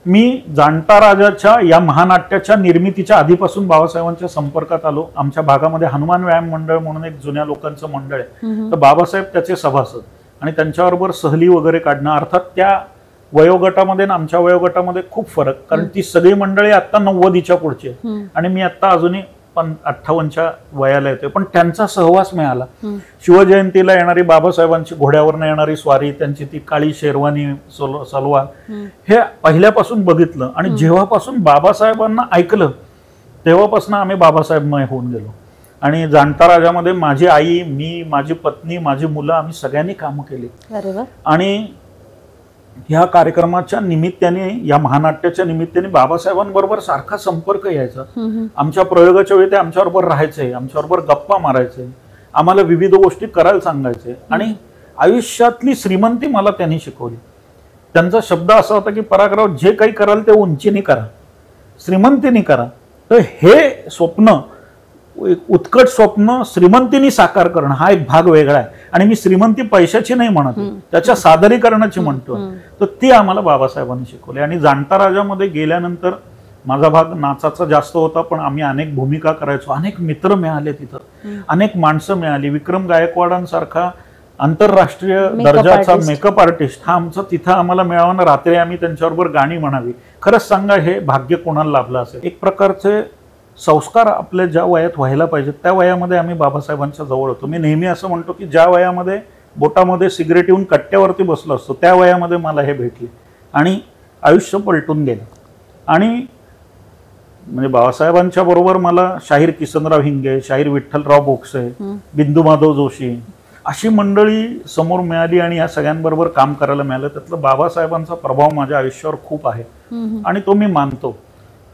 मी जाणता राजाच्या या महानाट्याच्या निर्मितीच्या आधीपासून बाबासाहेबांच्या संपर्कात आलो. आमच्या भागामध्ये हनुमान व्यायाम मंडळ म्हणून एक जुन्या लोकांचं मंडळ आहे. तर बाबासाहेब त्याचे सभासद आणि त्यांच्याबरोबर सहली वगैरे काढणं. अर्थात त्या वयोगटामध्ये आणि आमच्या वयोगटामध्ये खूप फरक, कारण ती सगळी मंडळी आता 90च्या पुढची आहे आणि मी आता अजूनही 58च्या वयाला येतोय. पण त्यांचा सहवास मिळाला. शिवजयंतीला येणारी बाबासाहेबांची घोड्यावरनं येणारी स्वारी, त्यांची ती काळी शेरवानी सलवार, हे पहिल्यापासून बघितलं. आणि जेव्हापासून बाबासाहेबांना ऐकलं तेव्हापासून आम्ही बाबासाहेबमय होऊन गेलो. आणि जाणता राजामध्ये माझी आई, मी, माझी पत्नी, माझी मुलं, आम्ही सगळ्यांनी कामं केली. आणि ह्या कार्यक्रमाच्या निमित्ताने, या महानाट्याच्या निमित्ताने बाबासाहेबांबरोबर सारखा संपर्क यायचा. आमच्या प्रयोगाच्या वेळी ते आमच्याबरोबर राहायचे, आमच्याबरोबर गप्पा मारायचे, आम्हाला विविध गोष्टी करायला सांगायचे. आणि आयुष्यातली श्रीमंती मला त्यांनी शिकवली. त्यांचा शब्द असा होता की परागराव, जे काही कराल ते उंचीने करा, श्रीमंतीने करा. तर हे स्वप्न, उत्कट स्वप्न श्रीमंतीने साकार करणं हा एक भाग वेगळा आहे. आणि मी श्रीमंती पैशाची नाही म्हणत, त्याच्या सादरीकरणाची म्हणतो. तर ती आम्हाला बाबासाहेबांनी शिकवली. आणि जाणता राजामध्ये गेल्यानंतर माझा भाग नाचाचा जास्त होता, पण आम्ही अनेक भूमिका करायचो. अनेक मित्र मिळाले तिथं, अनेक माणसं मिळाली. विक्रम गायकवाडांसारखा आंतरराष्ट्रीय दर्जाचा मेकअप आर्टिस्ट हा आमचा तिथं आम्हाला मिळावा. रात्री आम्ही त्यांच्याबरोबर गाणी म्हणावी. खरंच सांगा, हे भाग्य कोणाला लाभलं असेल. एक प्रकारचे संस्कार आपल्या ज्या वयात व्हायला पाहिजेत त्या वयामध्ये आम्ही बाबासाहेबांच्या जवळ होतो. मी नेहमी असं म्हणतो की ज्या वयामध्ये बोटामध्ये सिगरेट येऊन कट्ट्यावरती बसलो असतो त्या वयामध्ये मला हे भेटले आणि आयुष्य पलटून गेलं. आणि म्हणजे बाबासाहेबांच्या बरोबर मला शाहीर किसनराव हिंगे, शाहीर विठ्ठलराव बोक्से, बिंदू माधव जोशी अशी मंडळी समोर मिळाली आणि या सगळ्यांबरोबर काम करायला मिळालं. त्यातलं बाबासाहेबांचा प्रभाव माझ्या आयुष्यावर खूप आहे आणि तो मी मानतो.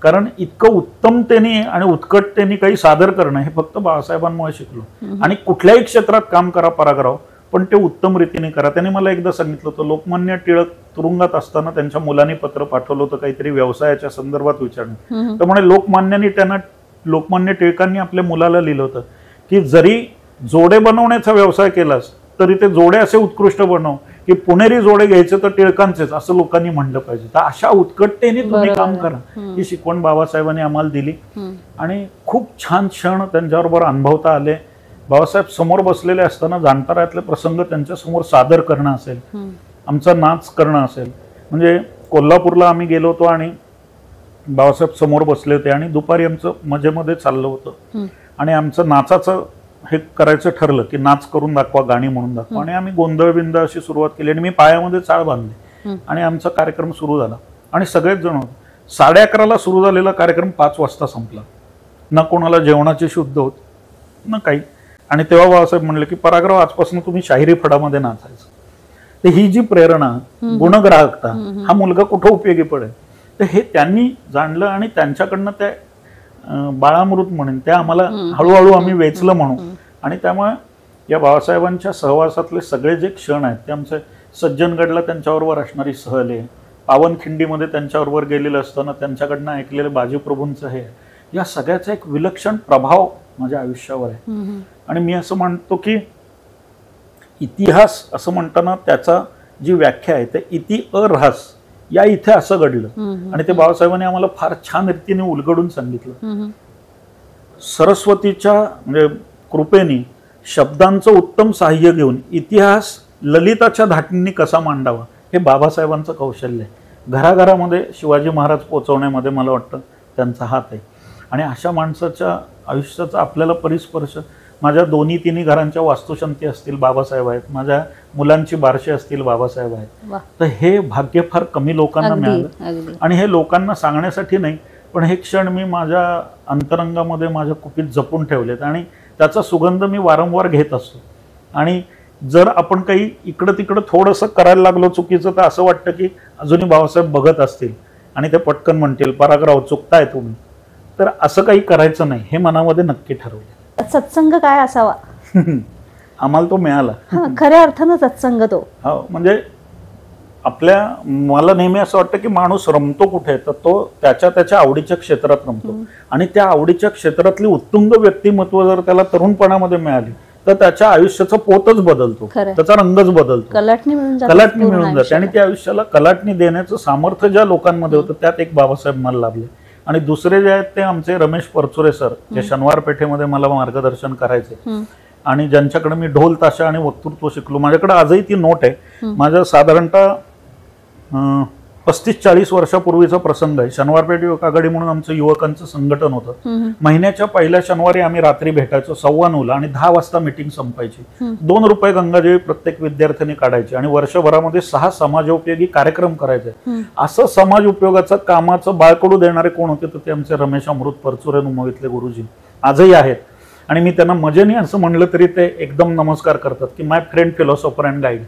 कारण इतकं उत्तमतेने आणि उत्कटतेने काही सादर करणं हे फक्त बाबासाहेबांमुळे शिकलो. आणि कुठल्याही क्षेत्रात काम करा परागराव, पण ते उत्तम रीतीने करा. त्यांनी मला एकदा सांगितलं होतं, लोकमान्य टिळक तुरुंगात असताना त्यांच्या मुलांनी पत्र पाठवलं होतं काहीतरी व्यवसायाच्या संदर्भात विचारणं. तर म्हणे लोकमान्य टिळकांनी आपल्या मुलाला लिहिलं होतं की जरी जोडे बनवण्याचा व्यवसाय केलास तरी ते जोडे असे उत्कृष्ट बनव की पुणेरी जोडे घ्यायचे तर टिळकांचेच, असं लोकांनी म्हणलं पाहिजे. तर अशा उत्कटतेने तुम्ही काम करा ही शिकवण बाबासाहेबांनी आम्हाला दिली. आणि खूप छान क्षण त्यांच्याबरोबर अनुभवता आले. बाबासाहेब समोर बसलेले असताना जाणतारातले प्रसंग त्यांच्या समोर सादर करणं असेल, आमचा नाच करणं असेल. म्हणजे कोल्हापूरला आम्ही गेलो होतो आणि बाबासाहेब समोर बसले होते आणि दुपारी आमचं मजेमध्ये चाललं होतं आणि आमचं नाचाचं हे करायचं ठरलं की नाच करून दाखवा, गाणी म्हणून दाखवा. आणि आम्ही गोंधळ बिंद अशी सुरुवात केली आणि मी पायामध्ये चाळ बांधली आणि आमचा कार्यक्रम सुरू झाला. आणि सगळेच जण होते. 11:30ला सुरू झालेला कार्यक्रम 5 वाजता संपला. ना कोणाला जेवणाची शुद्ध होत ना काही. आणि तेव्हा बाबासाहेब म्हणले की परागराव, आजपासून तुम्ही शाहिरी फडामध्ये नाचायचं. तर ही जी प्रेरणा, गुणग्राहकता, हा मुलगा कुठं उपयोगी पडेल, तर हे त्यांनी जाणलं आणि त्यांच्याकडनं त्या बाळामृत म्हणून त्या आम्हाला हळूहळू आम्ही वेचलं म्हणू. आणि त्यामुळे या बाबासाहेबांच्या सहवासातले सगळे जे क्षण आहेत ते आमचे सज्जनगडला त्यांच्याबरोबर असणारी सहल आहे, पावनखिंडीमध्ये त्यांच्याबरोबर गेलेलं असताना त्यांच्याकडनं ऐकलेलं बाजीप्रभूंचं हे, या सगळ्याचा एक विलक्षण प्रभाव माझ्या आयुष्यावर आहे. आणि मी असं म्हणतो की इतिहास असं म्हणताना त्याचा जी व्याख्या आहे ते इति अरहास, या इथे असं घडलं. आणि ते बाबासाहेबांनी आम्हाला फार छान रीतीने उलगडून सांगितलं. सरस्वतीच्या म्हणजे कृपेने शब्दांचं उत्तम साह्य घेऊन इतिहास ललिताच्या धाटणींनी कसा मांडावा हे बाबासाहेबांचं कौशल्य आहे. घराघरामध्ये शिवाजी महाराज पोचवण्यामध्ये मला वाटतं त्यांचा हात आहे. आणि अशा माणसाच्या आयुष्याचा आपल्याला परिस्पर्श, माझ्या 2-3 घरांच्या वास्तुशांती असतील बाबासाहेब आहेत, माझ्या मुलांची बारशी असतील बाबासाहेब आहेत. तर हे भाग्य फार कमी लोकांना मिळालं. आणि हे लोकांना सांगण्यासाठी नाही, पण हे क्षण मी माझ्या अंतरंगामध्ये माझ्या कुपीत जपून ठेवलेत आणि त्याचा सुगंध मी वारंवार घेत असतो. आणि जर आपण काही इकडं तिकडं थोडंसं करायला लागलो चुकीचं, तर असं वाटतं की अजूनही बाबासाहेब बघत असतील आणि ते पटकन म्हणतील परागराव चुकताय तुम्ही. तर असं काही करायचं नाही हे मनामध्ये नक्की ठरवलं. सत्संग काय असावा? आम्हाला तो मिळाला. खऱ्या अर्थानं सत्संग तो. हो, म्हणजे मला नेहमी असं वाटतं की माणूस रमतो कुठे, तर तो त्याच्या आवडीच्या क्षेत्रात रमतो. आणि त्या आवडीच्या क्षेत्रातली उत्तुंग व्यक्तिमत्व जर त्याला तरुणपणामध्ये मिळाली तर त्याच्या आयुष्याचा पोतच बदलतो, त्याचा रंगच बदलतो, कलाटणी मिळून जाते. आणि त्या आयुष्याला कलाटणी देण्याचं सामर्थ्य ज्या लोकांमध्ये होतं त्यात एक बाबासाहेब मला लाभले. आणि दुसरे जे आहेत ते आमचे रमेश परचुरे सर, जे शनिवार पेठेमध्ये मला मार्गदर्शन करायचे आणि ज्यांच्याकडे मी ढोल ताशा आणि वक्तृत्व शिकलो. माझ्याकडे आजही ती नोट आहे. माझ्या साधारणतः 35-40 वर्षापूर्वीचा प्रसंग आहे. शनिवार पेठ युवक आघाडी म्हणून आमचं युवकांचं संघटन होतं. महिन्याच्या पहिल्या शनिवारी आम्ही रात्री भेटायचो 9:15 आणि 10 वाजता मीटिंग संपायची. 2 रुपये गंगाजळी प्रत्येक विद्यार्थ्यांनी काढायची आणि वर्षभरामध्ये 6 समाजोपयोगी कार्यक्रम करायचे. असं समाज उपयोगाचं कामाचं बाळकडू देणारे कोण होते तर ते आमचे रमेश अमृत परचुरे मुंबईतले गुरुजी आजही आहेत. आणि मी त्यांना मजेने असं म्हणलं तरी ते एकदम नमस्कार करतात की माय फ्रेंड, फिलॉसॉफर अँड गाईड.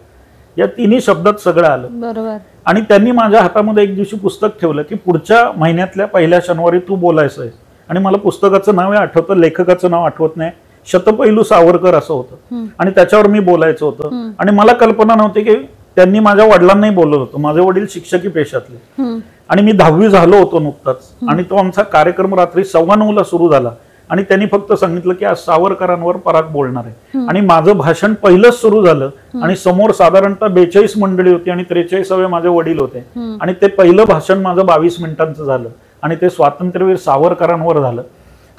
या तिन्ही शब्दात सगळं आलं. बरोबर. आणि त्यांनी माझ्या हातामध्ये एक दिवशी पुस्तक ठेवलं की पुढच्या महिन्यातल्या पहिल्या शनिवारी तू बोलायचं आहे. आणि मला पुस्तकाचं नाव आठवतं, लेखकाचं नाव आठवत नाही. शतपैलू सावरकर असं होतं. आणि त्याच्यावर मी बोलायचं होतं. आणि मला कल्पना नव्हती की त्यांनी माझ्या वडिलांनाही बोलवलं होतं. माझे वडील शिक्षकी पेशातले आणि मी 10वी झालो होतो नुकताच. आणि तो आमचा कार्यक्रम रात्री 9:15 सुरू झाला. आणि त्यांनी फक्त सांगितलं की आज सावरकरांवर पराग बोलणार आहे. आणि माझं भाषण पहिलंच सुरू झालं आणि समोर साधारणतः 42 मंडळी होती आणि 43वे माझे वडील होते. आणि ते पहिलं भाषण माझं 22 मिनिटांचं झालं आणि ते स्वातंत्र्यवीर सावरकरांवर झालं.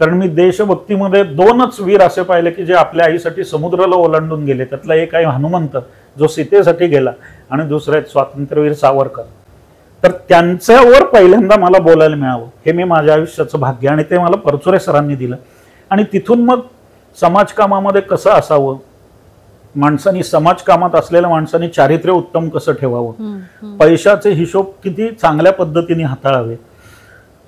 कारण मी देशभक्तीमध्ये 2च वीर असे पाहिले की जे आपल्या आईसाठी समुद्राला ओलांडून गेले. त्यातला एक आहे हनुमंत जो सीतेसाठी गेला आणि दुसरे आहेत स्वातंत्र्यवीर सावरकर. तर त्यांच्यावर पहिल्यांदा मला बोलायला मिळावं हे मी माझ्या आयुष्याचं भाग्य आणि ते मला परचुरे सरांनी दिलं. आणि तिथून मग समाजकामामध्ये कसं असावं, माणसांनी समाजकामात असलेल्या माणसांनी चारित्र्य उत्तम कसं ठेवावं, पैशाचे हिशोब किती चांगल्या पद्धतीने हाताळावे,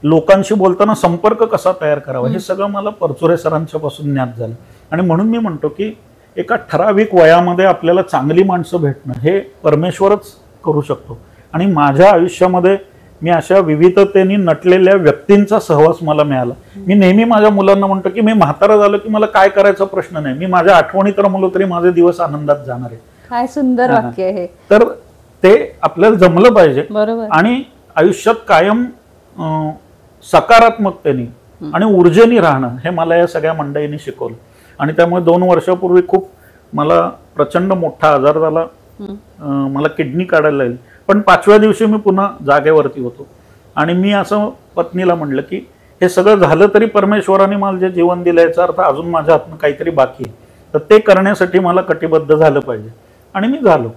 लोकांशी बोलताना संपर्क कसा तयार करावा, हे सगळं मला परचुरे सरांच्या पासून ज्ञात झालं. आणि म्हणून मी म्हणतो की एका ठराविक वयामध्ये आपल्याला चांगली माणसं भेटणं हे परमेश्वरच करू शकतो. आणि माझ्या आयुष्यामध्ये मी अशा विविधतेने नटलेल्या व्यक्तींचा सहवास मला मिळाला. मी नेहमी माझ्या मुलांना म्हणतो की मी म्हातारा झालो की मला काय करायचा प्रश्न नाही, मी माझ्या आठवणीत रमलो तरी माझे दिवस आनंदात जाणार आहे. काय सुंदर वाक्य आहे. तर ते आपल्याला जमलं पाहिजे. बरोबर. आणि आयुष्यात कायम सकारात्मकतेने आणि ऊर्जेने राहणं हे मला या सगळ्या मंडळींनी शिकवलं. आणि त्यामुळे 2 वर्षापूर्वी खूप मला प्रचंड मोठा आजार झाला. मला किडनी काढायला लागली. पण 5व्या दिवशी मी पुन्हा जागेवरती होतो. आणि मी असं पत्नीला म्हणलं की हे सगळं झालं तरी परमेश्वराने मला जे जीवन दिलं याचा अर्थ अजून माझ्या हातून काहीतरी बाकी आहे, तर ते करण्यासाठी मला कटिबद्ध झालं पाहिजे. आणि मी झालो.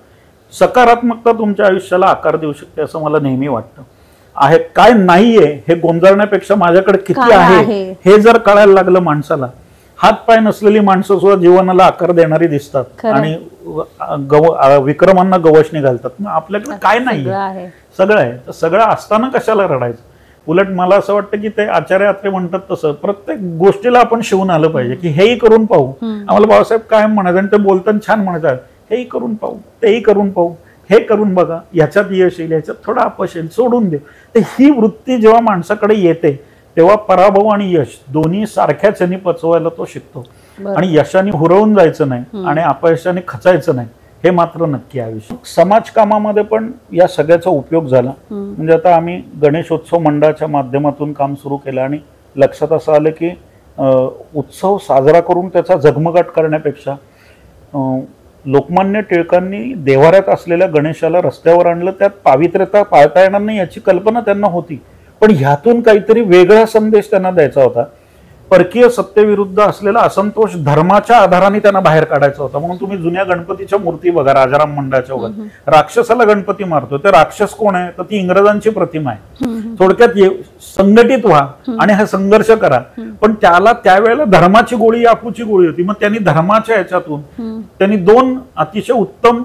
सकारात्मकता तुमच्या आयुष्याला आकार देऊ शकते असं मला नेहमी वाटतं. आहे काय नाहीये हे गोंजाळण्यापेक्षा माझ्याकडे किती आहे हे जर कळायला लागलं माणसाला, हात पाय नसलेली माणसं सुद्धा जीवनाला आकार देणारी दिसतात आणि विक्रमांना गवसणी घालतात. मग आपल्याकडे काय नाही, सगळं आहे. तर सगळं असताना कशाला रडायचं. उलट मला असं वाटतं की ते आचार्य अत्रे म्हणतात तसं प्रत्येक गोष्टीला आपण शिवून आलं पाहिजे की हेही करून पाहू. आम्हाला बाबासाहेब काय म्हणायचं आणि ते बोलताना छान म्हणायचं, हेही करून पाहू, तेही करून पाहू, हे करून बघा, याच्यात यश येईल, याच्यात थोडं अपयश येईल, सोडून दे. तर ही वृत्ती जेव्हा माणसाकडे येते तेव्हा पराभव आणि यश दोन्ही सारख्याच यांनी पचवायला तो शिकतो. आणि यशाने हुरवून जायचं नाही आणि अपयशाने खचायचं नाही हे मात्र नक्की आयुष्य. समाजकामामध्ये पण या सगळ्याचा उपयोग झाला. म्हणजे आता आम्ही गणेशोत्सव मंडळाच्या माध्यमातून काम सुरू केलं आणि लक्षात असं आलं की उत्सव साजरा करून त्याचा झगमगाट करण्यापेक्षा लोकमान्य टिळकांनी देव्हाऱ्यात असलेल्या गणेशाला रस्त्यावर आणलं, त्यात पावित्र्यता पाळता येणार नाही याची कल्पना त्यांना होती. पण ह्यातून काहीतरी वेगळा संदेश त्यांना द्यायचा होता. परकीय सत्तेविरुद्ध असलेला असंतोष धर्माच्या आधाराने त्यांना बाहेर काढायचा होता. म्हणून तुम्ही जुन्या गणपतीच्या मूर्ती बघा, राजाराम मंडळाच्या वगैरे, राक्षसाला गणपती मारतो. ते राक्षस कोण आहे तर ती इंग्रजांची प्रतिमा आहे. थोडक्यात संघटित व्हा आणि हा संघर्ष करा. पण त्याला त्यावेळेला धर्माची गोळी अफूची गोळी होती. मग त्यांनी धर्माच्या याच्यातून त्यांनी 2 अतिशय उत्तम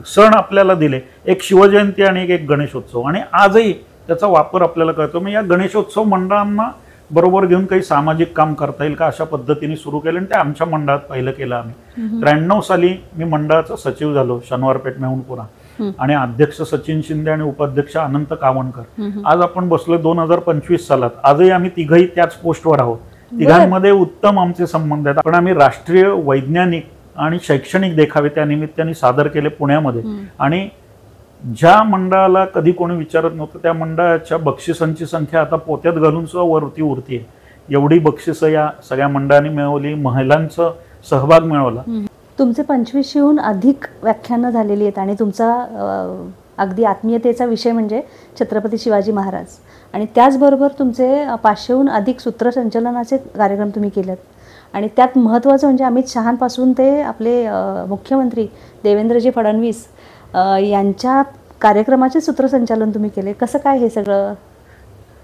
सण आपल्याला दिले, एक शिवजयंती आणि एक गणेशोत्सव. आणि आजही त्याचा वापर आपल्याला कळतो. मग या गणेशोत्सव मंडळांना बरोबर घेऊन काही सामाजिक काम करता येईल का अशा पद्धतीने सुरू केलं आणि ते आमच्या मंडळात पहिलं केलं आम्ही. 93 साली मी मंडळाचा सचिव झालो शनिवारपेठ मेहुणपुरा आणि अध्यक्ष सचिन शिंदे आणि उपाध्यक्ष अनंत कावणकर. आज आपण बसलोय 2025 सालात. आजही आम्ही तिघही त्याच पोस्टवर आहोत. तिघांमध्ये उत्तम आमचे संबंध आहेत. पण आम्ही राष्ट्रीय वैज्ञानिक आणि शैक्षणिक देखावे त्या निमित्ताने सादर केले पुण्यामध्ये. आणि ज्या मंडळाला कधी कोणी विचारत नव्हतं त्या मंडळाच्या बक्षिसांची संख्या आता पोत्यात घालून सुद्धा वरती उरतीये. एवढी बक्षिसं या सगळ्या मंडळांनी मिळवली, महिलांचा सहभाग मिळवला. तुमचे 2500हून अधिक व्याख्यानं झालेली आहेत आणि तुमचा अगदी आत्मीयतेचा विषय म्हणजे छत्रपती शिवाजी महाराज आणि त्याचबरोबर तुमचे 500हून अधिक सूत्रसंचलनाचे कार्यक्रम तुम्ही केलेत. आणि त्यात महत्त्वाचं म्हणजे अमित शहांपासून ते आपले मुख्यमंत्री देवेंद्रजी फडणवीस यांच्या कार्यक्रमाचे सूत्रसंचालन तुम्ही केले. कसं काय हे सगळं?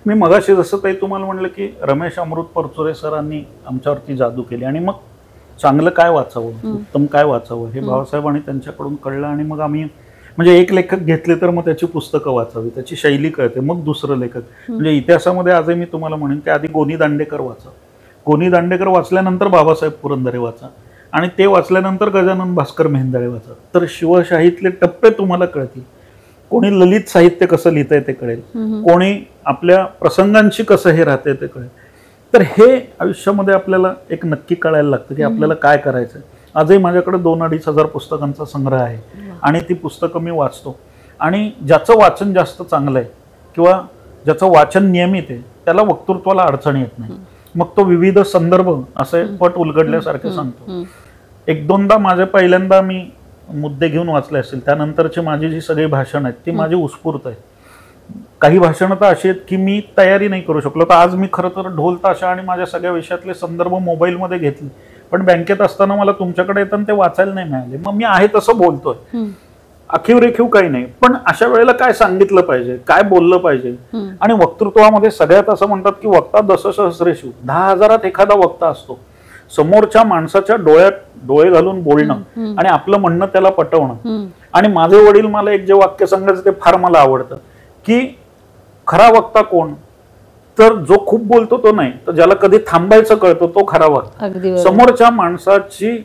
मी मगाशी जसं काही तुम्हाला म्हणलं की रमेश अमृत परचुरे सरांनी आमच्यावरती जादू केली आणि मग चांगलं काय वाचावं, उत्तम काय वाचावं हे भाऊसाहेबांनी त्यांच्याकडून कळलं. आणि मग आम्ही म्हणजे एक लेखक घेतले तर मग त्याची पुस्तकं वाचावी, त्याची शैली कळते, मग दुसरं लेखक. म्हणजे इतिहासामध्ये आजही मी तुम्हाला म्हणेन की आधी गोनी दांडेकर वाचा, गोनी दांडेकर वाचल्यानंतर बाबासाहेब पुरंदरे वाचा आणि ते वाचल्यानंतर गजानन भास्कर मेहेंदळे वाचा. तर शिवशाहीतले टप्पे तुम्हाला कळतील. कोणी ललित साहित्य कसं लिहितंय ते कळेल, कोणी आपल्या प्रसंगांशी कसं हे राहतंय ते कळेल. तर हे आयुष्यामध्ये आपल्याला एक नक्की कळायला लागतं की आपल्याला काय करायचंय. आजही माझ्याकडे 2-2.5 हजार पुस्तकांचा संग्रह आहे आणि ती पुस्तकं मी वाचतो. आणि ज्याचं वाचन जास्त चांगलं आहे किंवा ज्याचं वाचन नियमित आहे त्याला वक्तृत्वाला अडचण येत नाही. मग तो विविध संदर्भ असे पट उलगडल्यासारखे सांगतो. 1-2दा माझे पहिल्यांदा मी मुद्दे घेऊन वाचले असतील, त्यानंतरची माझी जी सगळी भाषण आहेत ती माझी उत्स्फूर्त आहेत. काही भाषणं तर अशी आहेत की मी तयारी नाही करू शकलो. तर आज मी खरं तर ढोल ताशा आणि माझ्या सगळ्या विषयातले संदर्भ मोबाईलमध्ये घेतले, पण बँकेत असताना मला तुमच्याकडे येताना ते वाचायला नाही मिळाले. मग मी आहे तसं बोलतोय, आखीव रेखीव काही नाही. पण अशा वेळेला काय सांगितलं पाहिजे, काय बोललं पाहिजे. आणि वक्तृत्वामध्ये सगळ्यात असं म्हणतात की वक्ता दशसहस्रेषु, 10,000 एखादा वक्ता असतो. समोरच्या माणसाच्या डोळ्यात डोळे घालून बोलणं आणि आपलं म्हणणं त्याला पटवणं. आणि माझे वडील मला एक जे वाक्य सांगायचं ते फार मला आवडतं की खरा वक्ता कोण, तर जो खूप बोलतो तो नाही, तर ज्याला कधी थांबायचं कळतं तो खरा वक्ता. समोरच्या माणसाची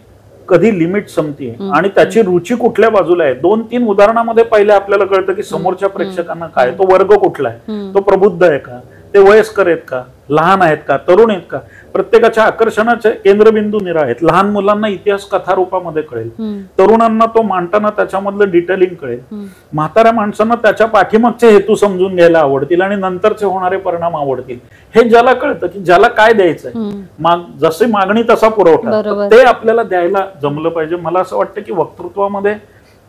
कधी लिमिट संपते आणि त्याची रुची कुठल्या बाजूला आहे. 2-3 उदाहरणामध्ये पहिले आपल्याला कळतं की समोरच्या प्रेक्षकांना काय, तो वर्ग कुठला आहे, तो प्रबुद्ध आहे का, ते वयस्कर आहेत का, लहान आहेत का, तरुण आहेत का. प्रत्येकाच्या आकर्षणाचे केंद्रबिंदू निरा आहेत. लहान मुलांना इतिहास कथा रूपामध्ये कळेल, तरुणांना तो मांडताना त्याच्यामधलं डिटेलिंग कळेल, म्हाताऱ्या माणसांना त्याच्या पाठीमागचे हेतू समजून घ्यायला आवडतील आणि नंतरचे होणारे परिणाम आवडतील. हे ज्याला कळतं की ज्याला काय द्यायचंय, जशी मागणी तसा पुरवठा, ते आपल्याला द्यायला जमलं पाहिजे. मला असं वाटतं की वक्तृत्वामध्ये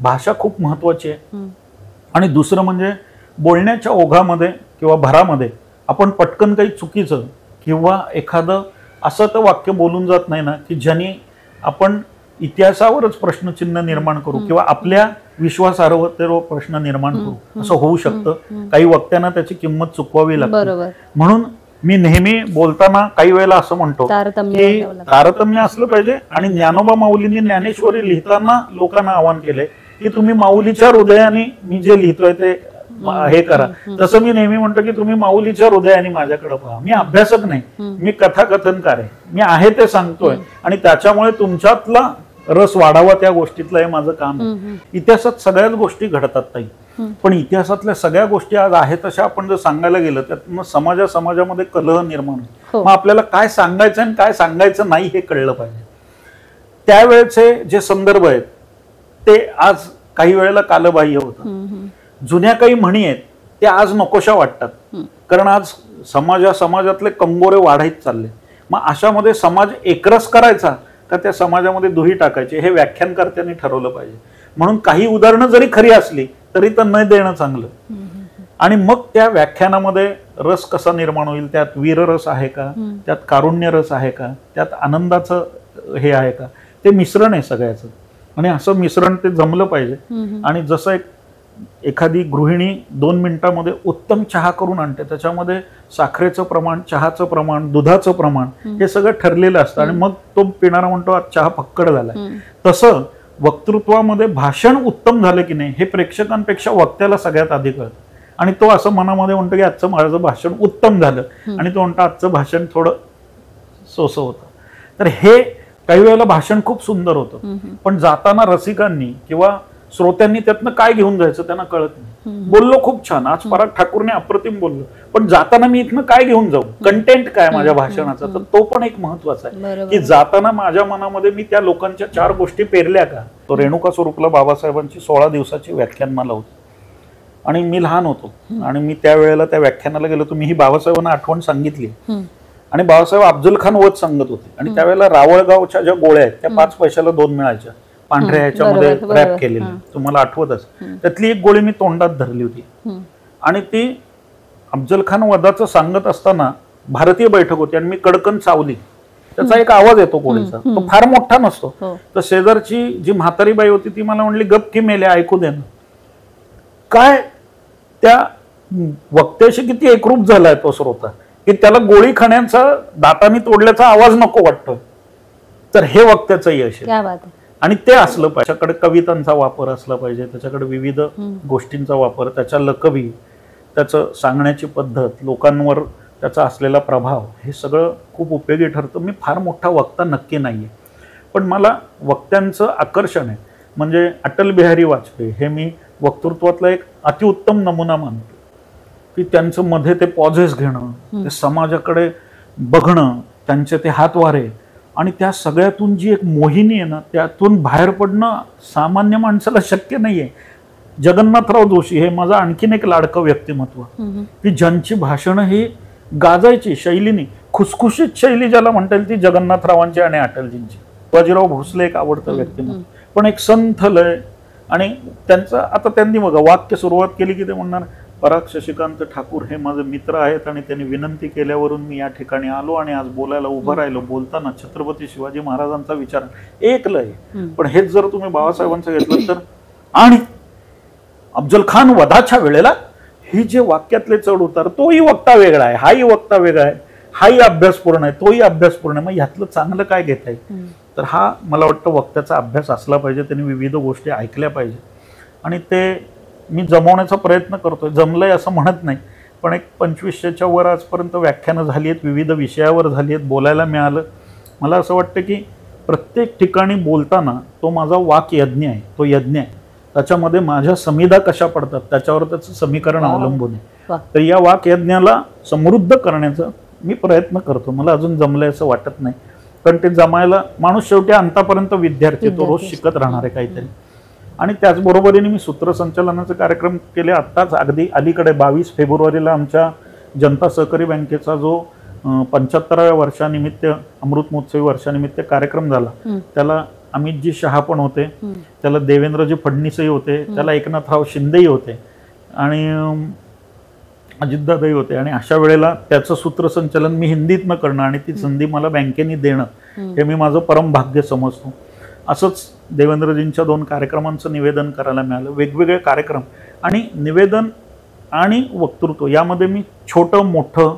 भाषा खूप महत्वाची आहे. आणि दुसरं म्हणजे बोलण्याच्या ओघामध्ये किंवा भरामध्ये आपण पटकन काही चुकीचं किंवा एखादं असं तर वाक्य बोलून जात नाही ना की ज्यांनी आपण इतिहासावरच प्रश्नचिन्ह निर्माण करू किंवा आपल्या विश्वासार्हतेवर प्रश्न निर्माण करू. असं होऊ शकतं. काही वक्त्यांना त्याची किंमत चुकवावी लागते. म्हणून मी नेहमी बोलताना काही वेळेला असं म्हणतो की तारतम्य असलं पाहिजे. आणि ज्ञानोबा माऊलींनी ज्ञानेश्वरी लिहिताना लोकांना आवाहन केलंय की तुम्ही माऊलीच्या हृदयाने मी जे लिहितोय ते हे करा. तसं मी नेहमी म्हणतो की तुम्ही माऊलीच्या हृदयाने माझ्याकडे पहा. मी अभ्यासक नाही, मी कथाकथनकार आहे. मी आहे ते सांगतोय आणि त्याच्यामुळे तुमच्यातला रस वाढावा त्या गोष्टीतलं हे माझं काम आहे. इतिहासात सगळ्याच गोष्टी घडतात ताई, पण इतिहासातल्या सगळ्या गोष्टी आज आहेत तशा आपण जर सांगायला गेलं त्यातनं समाजामध्ये कलह निर्माण होतो. मग आपल्याला काय सांगायचं आणि काय सांगायचं नाही हे कळलं पाहिजे. त्यावेळेचे जे संदर्भ आहेत ते आज काही वेळेला कालबाह्य होतं. जुन्या काही म्हणी आहेत त्या आज नकोशा वाटतात, कारण आज समाजातले कंगोरे वाढत चालले. मग अशामध्ये समाज एकरस करायचा का त्या समाजामध्ये दुही टाकायची हे व्याख्यानकर्त्यांनी ठरवलं पाहिजे. म्हणून काही उदाहरणं जरी खरी असली तरी तर न देणं चांगलं. आणि मग त्या व्याख्यानामध्ये रस कसा निर्माण होईल, त्यात वीररस आहे का, त्यात कारुण्य रस आहे का, त्यात आनंदाचं हे आहे का, ते मिश्रण आहे सगळ्याचं. आणि असं मिश्रण ते जमलं पाहिजे. आणि जसं एखादी गृहिणी 2 मिनिटांमध्ये उत्तम चहा करून आणते, त्याच्यामध्ये साखरेचं प्रमाण, चहाचं प्रमाण, दुधाचं प्रमाण हे सगळं ठरलेलं असतं आणि मग तो पिणारा म्हणतो आज चहा फक्कड झालाय. तसं वक्तृत्वामध्ये भाषण उत्तम झालं की नाही हे प्रेक्षकांपेक्षा वक्त्याला सगळ्यात आधी कळतं. आणि तो असं मनामध्ये म्हणतो की आजचं माझं भाषण उत्तम झालं, आणि तो म्हणतो आजचं भाषण थोडं सोसं होतं. तर हे काही वेळेला भाषण खूप सुंदर होतं, पण जाताना रसिकांनी किंवा श्रोत्यांनी त्यातनं काय घेऊन जायचं त्यांना कळत नाही. बोललो खूप छान, आज पराग ठाकूरने अप्रतिम बोललो, पण जाताना मी इथनं काय घेऊन जाऊ, कंटेंट काय माझ्या भाषणाचा, तर तो पण एक महत्वाचा आहे की जाताना माझ्या मनामध्ये मी त्या लोकांच्या 4 गोष्टी पेरल्या का. तो रेणुका स्वरूपला बाबासाहेबांची 16 दिवसाची व्याख्यानमाला होती आणि मी लहान होतो, आणि मी त्यावेळेला त्या व्याख्यानाला गेलो. तुम्ही ही बाबासाहेबांना आठवण सांगितली, आणि बाबासाहेब अफजल खान वध सांगत होते, आणि त्यावेळेला रावळगावच्या ज्या गोळ्या आहेत त्या 5 पैशाला 2 मिळायच्या, पांढऱ्या ह्याच्यामध्ये रॅप केलेली, तुम्हाला आठवतच. त्यातली एक गोळी मी तोंडात धरली होती, आणि ती अफजल खान वधाचं सांगत असताना भारतीय बैठक होती आणि मी कडकन चावली. त्याचा एक आवाज येतो गोळीचा, तो फार मोठा नसतो. तर शेजारची जी म्हातारी बाई होती ती मला म्हणली, गप की मेले, ऐकू दे ना. काय त्या वक्त्याशी किती एकरूप झालाय तो श्रोता की त्याला गोळी खाण्याचा, दातांनी तोडल्याचा आवाज नको वाटतो. तर हे वक्त्याचं यश आहे, आणि ते असलं पाहिजे. त्याच्याकडे कवितांचा वापर असला पाहिजे, त्याच्याकडे विविध गोष्टींचा वापर, त्याच्या लकबी, त्याचं सांगण्याची पद्धत, लोकांवर त्याचा असलेला प्रभाव, हे सगळं खूप उपयोगी ठरतं. मी फार मोठा वक्ता नक्की नाहीये, पण मला वक्त्यांचं आकर्षण आहे. म्हणजे अटल बिहारी वाजपेयी हे मी वक्तृत्वातला एक अतिउत्तम नमुना मानतो की त्यांचं मध्ये ते पॉझेस घेणं, ते समाजाकडे बघणं, त्यांचे ते हातवारे, आणि त्या सगळ्यातून जी एक मोहिनी आहे ना, त्यातून बाहेर पडणं सामान्य माणसाला शक्य नाहीये. जगन्नाथराव जोशी हे माझं आणखीन एक लाडकं व्यक्तिमत्व की ज्यांची भाषणं ही गाजायची शैलीने, खुसखुशीत शैली ज्याला म्हणता येईल ती जगन्नाथरावांची आणि अटलजींची. शिवाजीराव भोसले एक आवडतं व्यक्तिमत्व, पण एक संथ लय, आणि त्यांचं आता त्यांनी बघा वाक्य सुरुवात केली की ते म्हणणार, पराग शशिकांत ठाकूर हे माझे मित्र आहेत आणि त्यांनी विनंती केल्यावरून मी या ठिकाणी आलो आणि आज बोलायला उभं राहिलो. बोलताना छत्रपती शिवाजी महाराजांचा विचार, एक लय. पण हेच जर तुम्ही बाबासाहेबांचं घेतलं तर, आणि अफजल खान वधाच्या वेळेला ही जे वाक्यातले चढ उतार, तोही वक्ता वेगळा आहे, हाही वक्ता वेगळा आहे, हाही अभ्यासपूर्ण आहे, तोही अभ्यासपूर्ण आहे. मग ह्यातलं चांगलं काय घेता येईल. तर हा मला वाटतं वक्त्याचा अभ्यास असला पाहिजे, त्यांनी विविध गोष्टी ऐकल्या पाहिजे, आणि ते मी जमवण्याचा प्रयत्न करतोय. जमलंय असं म्हणत नाही, पण एक 2500च्या वर आजपर्यंत व्याख्यानं झाली आहेत, विविध विषयावर झाली आहेत, बोलायला मिळालं. मला असं वाटतं की प्रत्येक ठिकाणी बोलताना तो माझा वाक यज्ञ आहे, तो यज्ञ आहे. त्याच्यामध्ये माझ्या समिधा कशा पडतात त्याच्यावर त्याचं समीकरण अवलंबून आहे. तर या वाक यज्ञाला समृद्ध करण्याचा मी प्रयत्न करतो. मला अजून जमलंय असं वाटत नाही, पण ते जमायला माणूस शेवटी अंतापर्यंत विद्यार्थी, तो रोज शिकत राहणार आहे काहीतरी. आणि त्याचबरोबरीने मी सूत्रसंचालनाचे कार्यक्रम केले. आत्ताच अगदी अलीकडे 22 फेब्रुवारीला आमच्या जनता सहकारी बँकेचा जो 75व्या वर्षानिमित्त, अमृत महोत्सवी वर्षानिमित्त कार्यक्रम झाला, त्याला अमितजी शहा पण होते, त्याला देवेंद्रजी फडणवीसही होते, त्याला एकनाथराव शिंदेही होते, आणि अजितदादाही होते. आणि अशा वेळेला त्याचं सूत्रसंचालन मी हिंदीतनं करणं आणि ती संधी मला बँकेने देणं, हे मी माझं परम भाग्य समजतो. असंच देवेंद्रजींच्या 2 कार्यक्रमांचं निवेदन करायला मिळालं. वेगवेगळे कार्यक्रम आणि निवेदन आणि वक्तृत्व यामध्ये मी छोटं मोठं,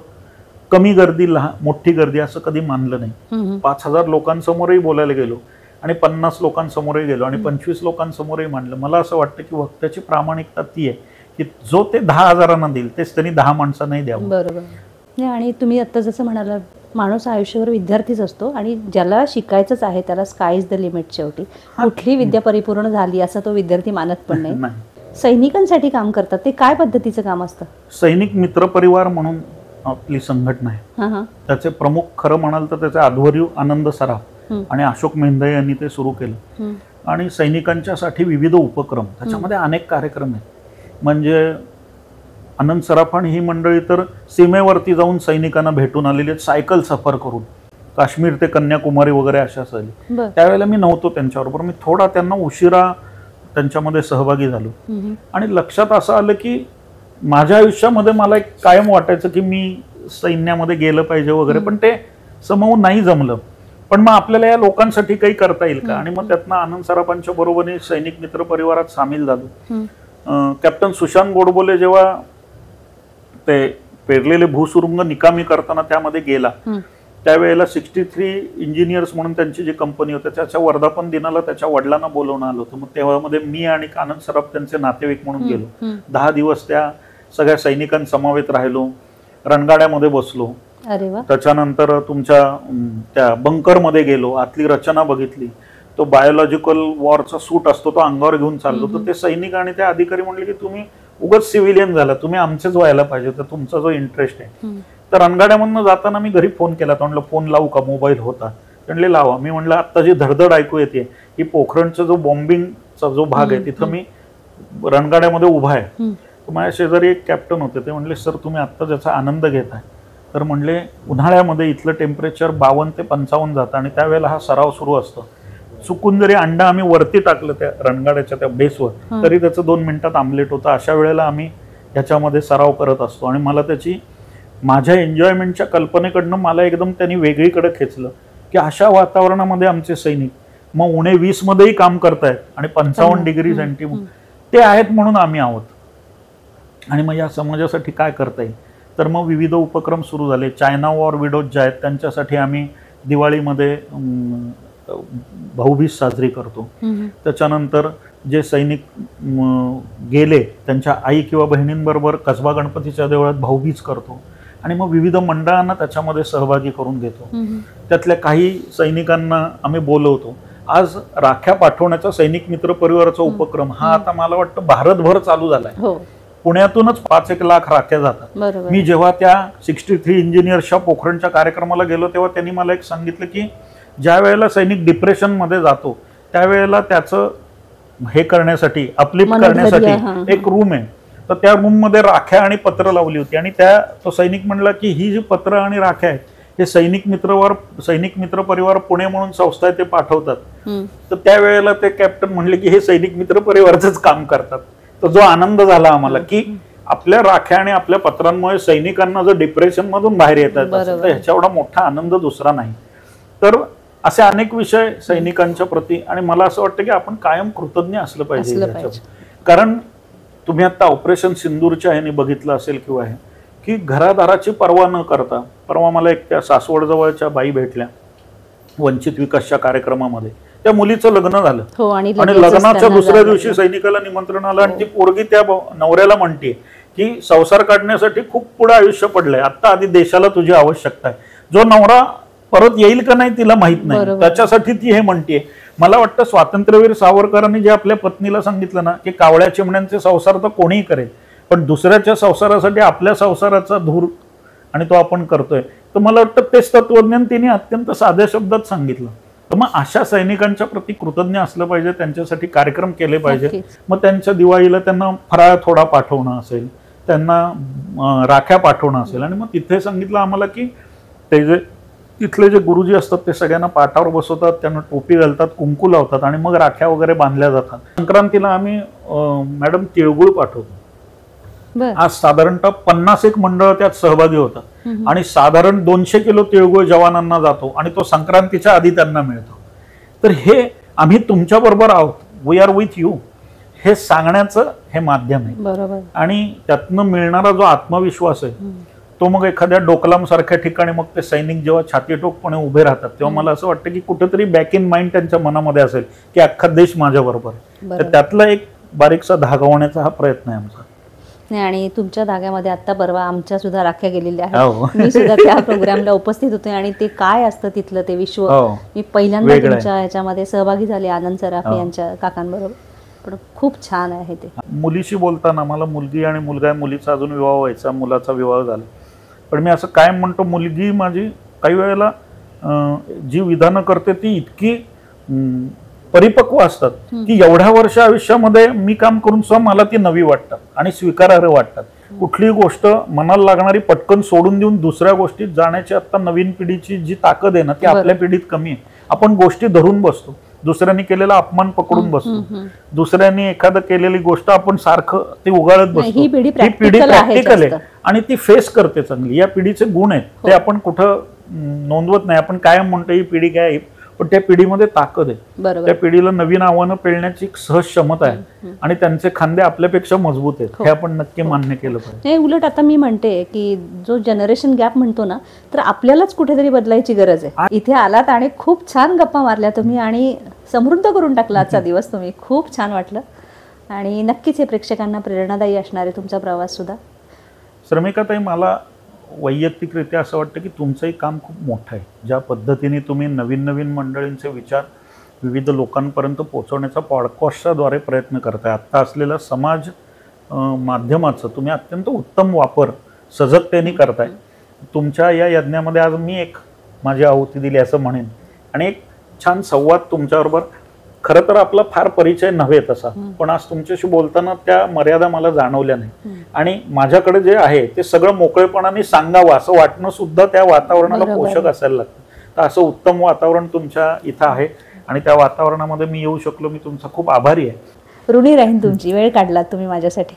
कमी गर्दी, मोठी गर्दी असं कधी मानलं नाही. 5000 लोकांसमोरही बोलायला गेलो, आणि 50 लोकांसमोरही गेलो, आणि 25 लोकांसमोरही मांडलं. मला असं वाटतं की वक्त्याची प्रामाणिकता ती आहे की जो ते 10,000 देईल तेच त्यांनी 10 माणसांनाही द्यावं. बरोबर. आणि तुम्ही आता जसं म्हणाला, माणूस आयुष्यभर विद्यार्थीच असतो, आणि ज्याला शिकायचंच आहे त्याला स्काय इज द लिमिट. शेवटी कुठली विद्या परिपूर्ण झाली असं तो विद्यार्थी मानत पण नाही. सैनिकांसाठी काम करतात, ते काय पद्धतीचं काम असतं? सैनिक मित्र परिवार म्हणून आपली संघटना आहे. त्याचे प्रमुख खरं म्हणाल तर त्याचे आध्वर्यू आनंद सराफ आणि अशोक मेहंदे यांनी ते सुरू केलं. आणि सैनिकांच्यासाठी विविध उपक्रम, त्याच्यामध्ये अनेक कार्यक्रम आहेत. म्हणजे आनंद सराफ आणि ही मंडळी तर सीमेवरती जाऊन सैनिकांना भेटून आलेली आहेत, सायकल सफर करून, काश्मीर ते कन्याकुमारी वगैरे अशा सहली. त्यावेळेला मी नव्हतो त्यांच्याबरोबर, मी थोडा त्यांना उशिरा त्यांच्यामध्ये सहभागी झालो. आणि लक्षात असं आलं की माझ्या आयुष्यामध्ये मला एक कायम वाटायचं की मी सैन्यामध्ये गेलं पाहिजे वगैरे, पण ते समोर नाही जमलं. पण मग आपल्याला या लोकांसाठी काही करता येईल का, आणि मग त्यातनं आनंद सराफांच्या बरोबरीने सैनिक मित्र परिवारात सामील झालो. कॅप्टन सुशांत गोडबोले जेव्हा ते पेरलेले भूसुरुंग निकामी करताना त्यामध्ये गेला, त्यावेळेला 63 इंजिनियर्स म्हणून त्यांची जी कंपनी होती त्याच्या वर्धापन दिनाला त्याच्या वडिलांना बोलवणं आलं होतं. मग तेव्हा मध्ये मी आणि आनंद सराफ त्यांचे नातेवाईक म्हणून गेलो. 10 दिवस त्या सगळ्या सैनिकांसमवेत राहिलो, रणगाड्यामध्ये बसलो. अरे वा. त्याच्यानंतर तुमच्या त्या बंकरमध्ये गेलो, आतली रचना बघितली. तो बायोलॉजिकल वॉरचा सूट असतो तो अंगावर घेऊन चाललो. तर ते सैनिक आणि ते अधिकारी म्हणले की तुम्ही उगाच सिव्हिलियन झाला, तुम्ही आमचेच व्हायला पाहिजे, तर तुमचा जो इंटरेस्ट आहे. तर रणगाड्यामधनं जाताना मी घरी फोन केला. तर म्हणलं फोन लावू का, मोबाईल होता. म्हणले लावा. मी म्हणलं आत्ता जी धडधड ऐकू येते ही पोखरणचा जो बॉम्बिंगचा जो भाग आहे तिथं मी रणगाड्यामध्ये उभा आहे. माझ्या शेजारी एक कॅप्टन होते. ते म्हणले सर तुम्ही आत्ता ज्याचा आनंद घेताय. तर म्हणले उन्हाळ्यामध्ये इथलं टेम्परेचर 52 ते 55 जातं आणि त्यावेळेला हा सराव सुरू असतो. चुकून जरी अंडा आम्ही वरती टाकलं त्या रणगाड्याच्या त्या बेसवर तरी त्याचं 2 मिनिटात आमलेट होतं. अशा वेळेला आम्ही ह्याच्यामध्ये सराव करत असतो. आणि मला त्याची माझ्या एन्जॉयमेंटच्या कल्पनेकडनं मला एकदम त्यांनी वेगळीकडे खेचलं की अशा वातावरणामध्ये आमचे सैनिक मग उणे 20 मध्येही काम करतायत आणि 55 डिग्री सेंटीग्रेड ते आहेत म्हणून आम्ही आहोत. आणि मग या समाजासाठी काय करता येईल. तर मग विविध उपक्रम सुरू झाले. चायना वॉर विडोज ज्या आहेत त्यांच्यासाठी आम्ही दिवाळीमध्ये भाऊबीज साजरी करतो. त्याच्यानंतर जे सैनिक गेले त्यांच्या आई किंवा बहिणींबरोबर कसबा गणपतीच्या देवळात भाऊबीज करतो. आणि मग विविध मंडळांना त्याच्यामध्ये सहभागी करून घेतो. त्यातल्या काही सैनिकांना आम्ही बोलवतो. आज राख्या पाठवण्याचा सैनिक मित्र परिवाराचा उपक्रम हा आता मला वाटतं भारतभर चालू झालाय. पुण्यातूनच 5-1 लाख राख्या जातात. मी जेव्हा त्या 63 इंजिनियर्सच्या पोखरणच्या कार्यक्रमाला गेलो तेव्हा त्यांनी मला एक सांगितलं की ज्या वेळेला सैनिक डिप्रेशन मध्ये जातो त्यावेळेला त्याचं हे करण्यासाठी अपलिफ्ट करण्यासाठी एक रूम आहे. तर त्या रूम मध्ये राख्या आणि पत्र लावली होती. आणि तो सैनिक म्हणला की ही जी पत्र आणि राख्या आहेत हे सैनिक मित्र परिवार पुणे म्हणून संस्था आहे ते पाठवतात. तर त्यावेळेला ते कॅप्टन म्हणले की हे सैनिक मित्र परिवारच काम करतात. तर जो आनंद झाला आम्हाला की आपल्या राख्या आणि आपल्या पत्रांमुळे सैनिकांना जर डिप्रेशन मधून बाहेर येतात तर ह्याच्या एवढा मोठा आनंद दुसरा नाही. तर असे अनेक विषय सैनिकांच्या प्रती. आणि मला असं वाटतं की आपण कायम कृतज्ञ असलं पाहिजे. कारण तुम्ही आता ऑपरेशन सिंदूरच्या ह्याने बघितलं असेल किंवा आहे की घरादाराची पर्वा न करता. परवा मला एक त्या सासवड जवळच्या बाई भेटल्या वंचित विकासच्या कार्यक्रमामध्ये. त्या मुलीचं लग्न झालं आणि लग्नाच्या दुसऱ्या दिवशी सैनिकाला निमंत्रण आलं आणि ती पोरगी त्या नवऱ्याला म्हणते की संसार काढण्यासाठी खूप पुढे आयुष्य पडलंय, आता आधी देशाला तुझी आवश्यकता आहे. जो नवरा परत येईल का नाही तिला माहित नाही, त्याच्यासाठी ती हे म्हणते. मला वाटतं स्वातंत्र्यवीर सावरकरांनी जे आपल्या पत्नीला सांगितलं ना की कावळ्या चिमण्यांचे संसार तर कोणीही करेल पण दुसऱ्याच्या संसारासाठी आपल्या संसाराचा धूर आणि तो आपण करतोय. तर मला वाटतं तेच तत्वज्ञान तिने अत्यंत साध्या शब्दात सांगितलं. तर मग अशा सैनिकांच्या प्रति कृतज्ञ असलं पाहिजे, त्यांच्यासाठी कार्यक्रम केले पाहिजे. मग त्यांच्या दिवाळीला त्यांना फराळ थोडा पाठवणं असेल, त्यांना राख्या पाठवणं असेल. आणि मग तिथे सांगितलं आम्हाला की ते जे तिथले जे गुरुजी असतात ते सगळ्यांना पाठावर बसवतात, त्यांना टोपी घालतात, कुंकू लावतात आणि मग राख्या वगैरे बांधल्या जातात. संक्रांतीला आम्ही मॅडम तिळगुळ पाठवतो. आज साधारणतः 50 मंडळ त्यात सहभागी होतात आणि साधारण 200 किलो तिळगुळ जवानांना जातो आणि तो संक्रांतीच्या आधी त्यांना मिळतो. तर हे आम्ही तुमच्या बरोबर आहोत, वी आर विथ यू, हे सांगण्याचं हे माध्यम आहे. बरोबर. आणि त्यातनं मिळणारा जो आत्मविश्वास आहे तो मग एखाद्या डोकलाम सारख्या ठिकाणी मग ते सैनिक जेव्हा छातीठोकपणे उभे राहतात तेव्हा मला असं वाटतं की कुठेतरी बॅक इन माइंड त्यांच्या मनामध्ये असेल की अख्खा देश माझ्या बरोबर. तर त्यातला एक बारीकसा धागा होण्याचा हा प्रयत्न आहे आमचा. नाही, आणि तुमच्या धाग्यामध्ये आता परवा आमच्या सुद्धा राख्या गेलेल्या आहेत. मी सुद्धा त्या प्रोग्रामला उपस्थित होते आणि ते काय असतं तिथलं ते विश्व मी पहिल्यांदा तुमच्या ह्याच्यामध्ये सहभागी झाले आनंद सराफ यांच्या काकांबरोबर. पण खूप छान आहे ते. मुलीशी बोलताना मला मुलगी आणि मुलगा, मुलीचा अजून विवाह व्हायचा, मुलाचा विवाह झाला, पण मी असं कायम म्हणतो मुलगी माझी काही वेळेला जी विधानं करते ती इतकी परिपक्व असतात की एवढ्या वर्ष आयुष्यामध्ये मी काम करून सुद्धा मला ती नवी वाटतात आणि स्वीकारार्ह वाटतात. कुठलीही गोष्ट मनाला लागणारी पटकन सोडून देऊन दुसऱ्या गोष्टीत जाण्याची आता नवीन पिढीची जी ताकद आहे ना ती आपल्या पिढीत कमी आहे. आपण गोष्टी धरून बसतो, दुसऱ्यांनी केलेला अपमान पकडून बसतो, दुसऱ्यांनी एखादं केलेली गोष्ट आपण सारखं ती उगाळत बसतो. ही पिढी प्रॅक्टिकल आहे आणि ती फेस करते चांगली. या पिढीचे गुण आहेत ते आपण कुठं नोंदवत नाही. आपण कायम म्हणतो ही पिढी काय, पण त्या पिढीमध्ये ताकद आहे. त्या पिढीला नवीन आव्हानं पेलण्याची सहज क्षमता आहे आणि त्यांचे खांदे आपल्यापेक्षा मजबूत आहेत, हे आपण नक्की मान्य केलं पाहिजे. उलट आता मी म्हणते की जो जनरेशन गॅप म्हणतो ना तर आपल्यालाच कुठेतरी बदलायची गरज आहे. इथे आलात आणि खूप छान गप्पा मारल्या तुम्ही आणि समृद्ध करून टाकला आजचा दिवस तुम्ही. खूप छान वाटलं आणि नक्कीच हे प्रेक्षकांना प्रेरणादायी असणार आहे तुमचा प्रवास सुद्धा. श्रमिकाताई, मला वैयक्तिकरित्या असं वाटतं की तुमचंही काम खूप मोठं आहे. ज्या पद्धतीने तुम्ही नवीन नवीन मंडळींचे विचार विविध लोकांपर्यंत पोहोचवण्याचा पॉडकास्टच्याद्वारे प्रयत्न करताय. आत्ता असलेलं समाज माध्यमाचं तुम्ही अत्यंत उत्तम वापर सजगतेने करताय. तुमच्या या यज्ञामध्ये आज मी एक माझी आहुती दिली असं म्हणेन, आणि एक छान संवाद तुमच्याबरोबर. खरं तर आपला फार परिचय नव्हे तसा, पण आज तुमच्याशी बोलताना त्या मर्यादा मला जाणवल्या नाही, आणि माझ्याकडे जे आहे ते सगळं मोकळेपणाने सांगावं असं वाटणं सुद्धा त्या वातावरणाला पोषक असायला लागतं. तर असं उत्तम वातावरण तुमच्या इथं आहे, आणि त्या वातावरणामध्ये मी येऊ शकलो, मी तुमचा खूप आभारी आहे. ऋणी राहीन तुमची, वेळ काढलात तुम्ही माझ्यासाठी.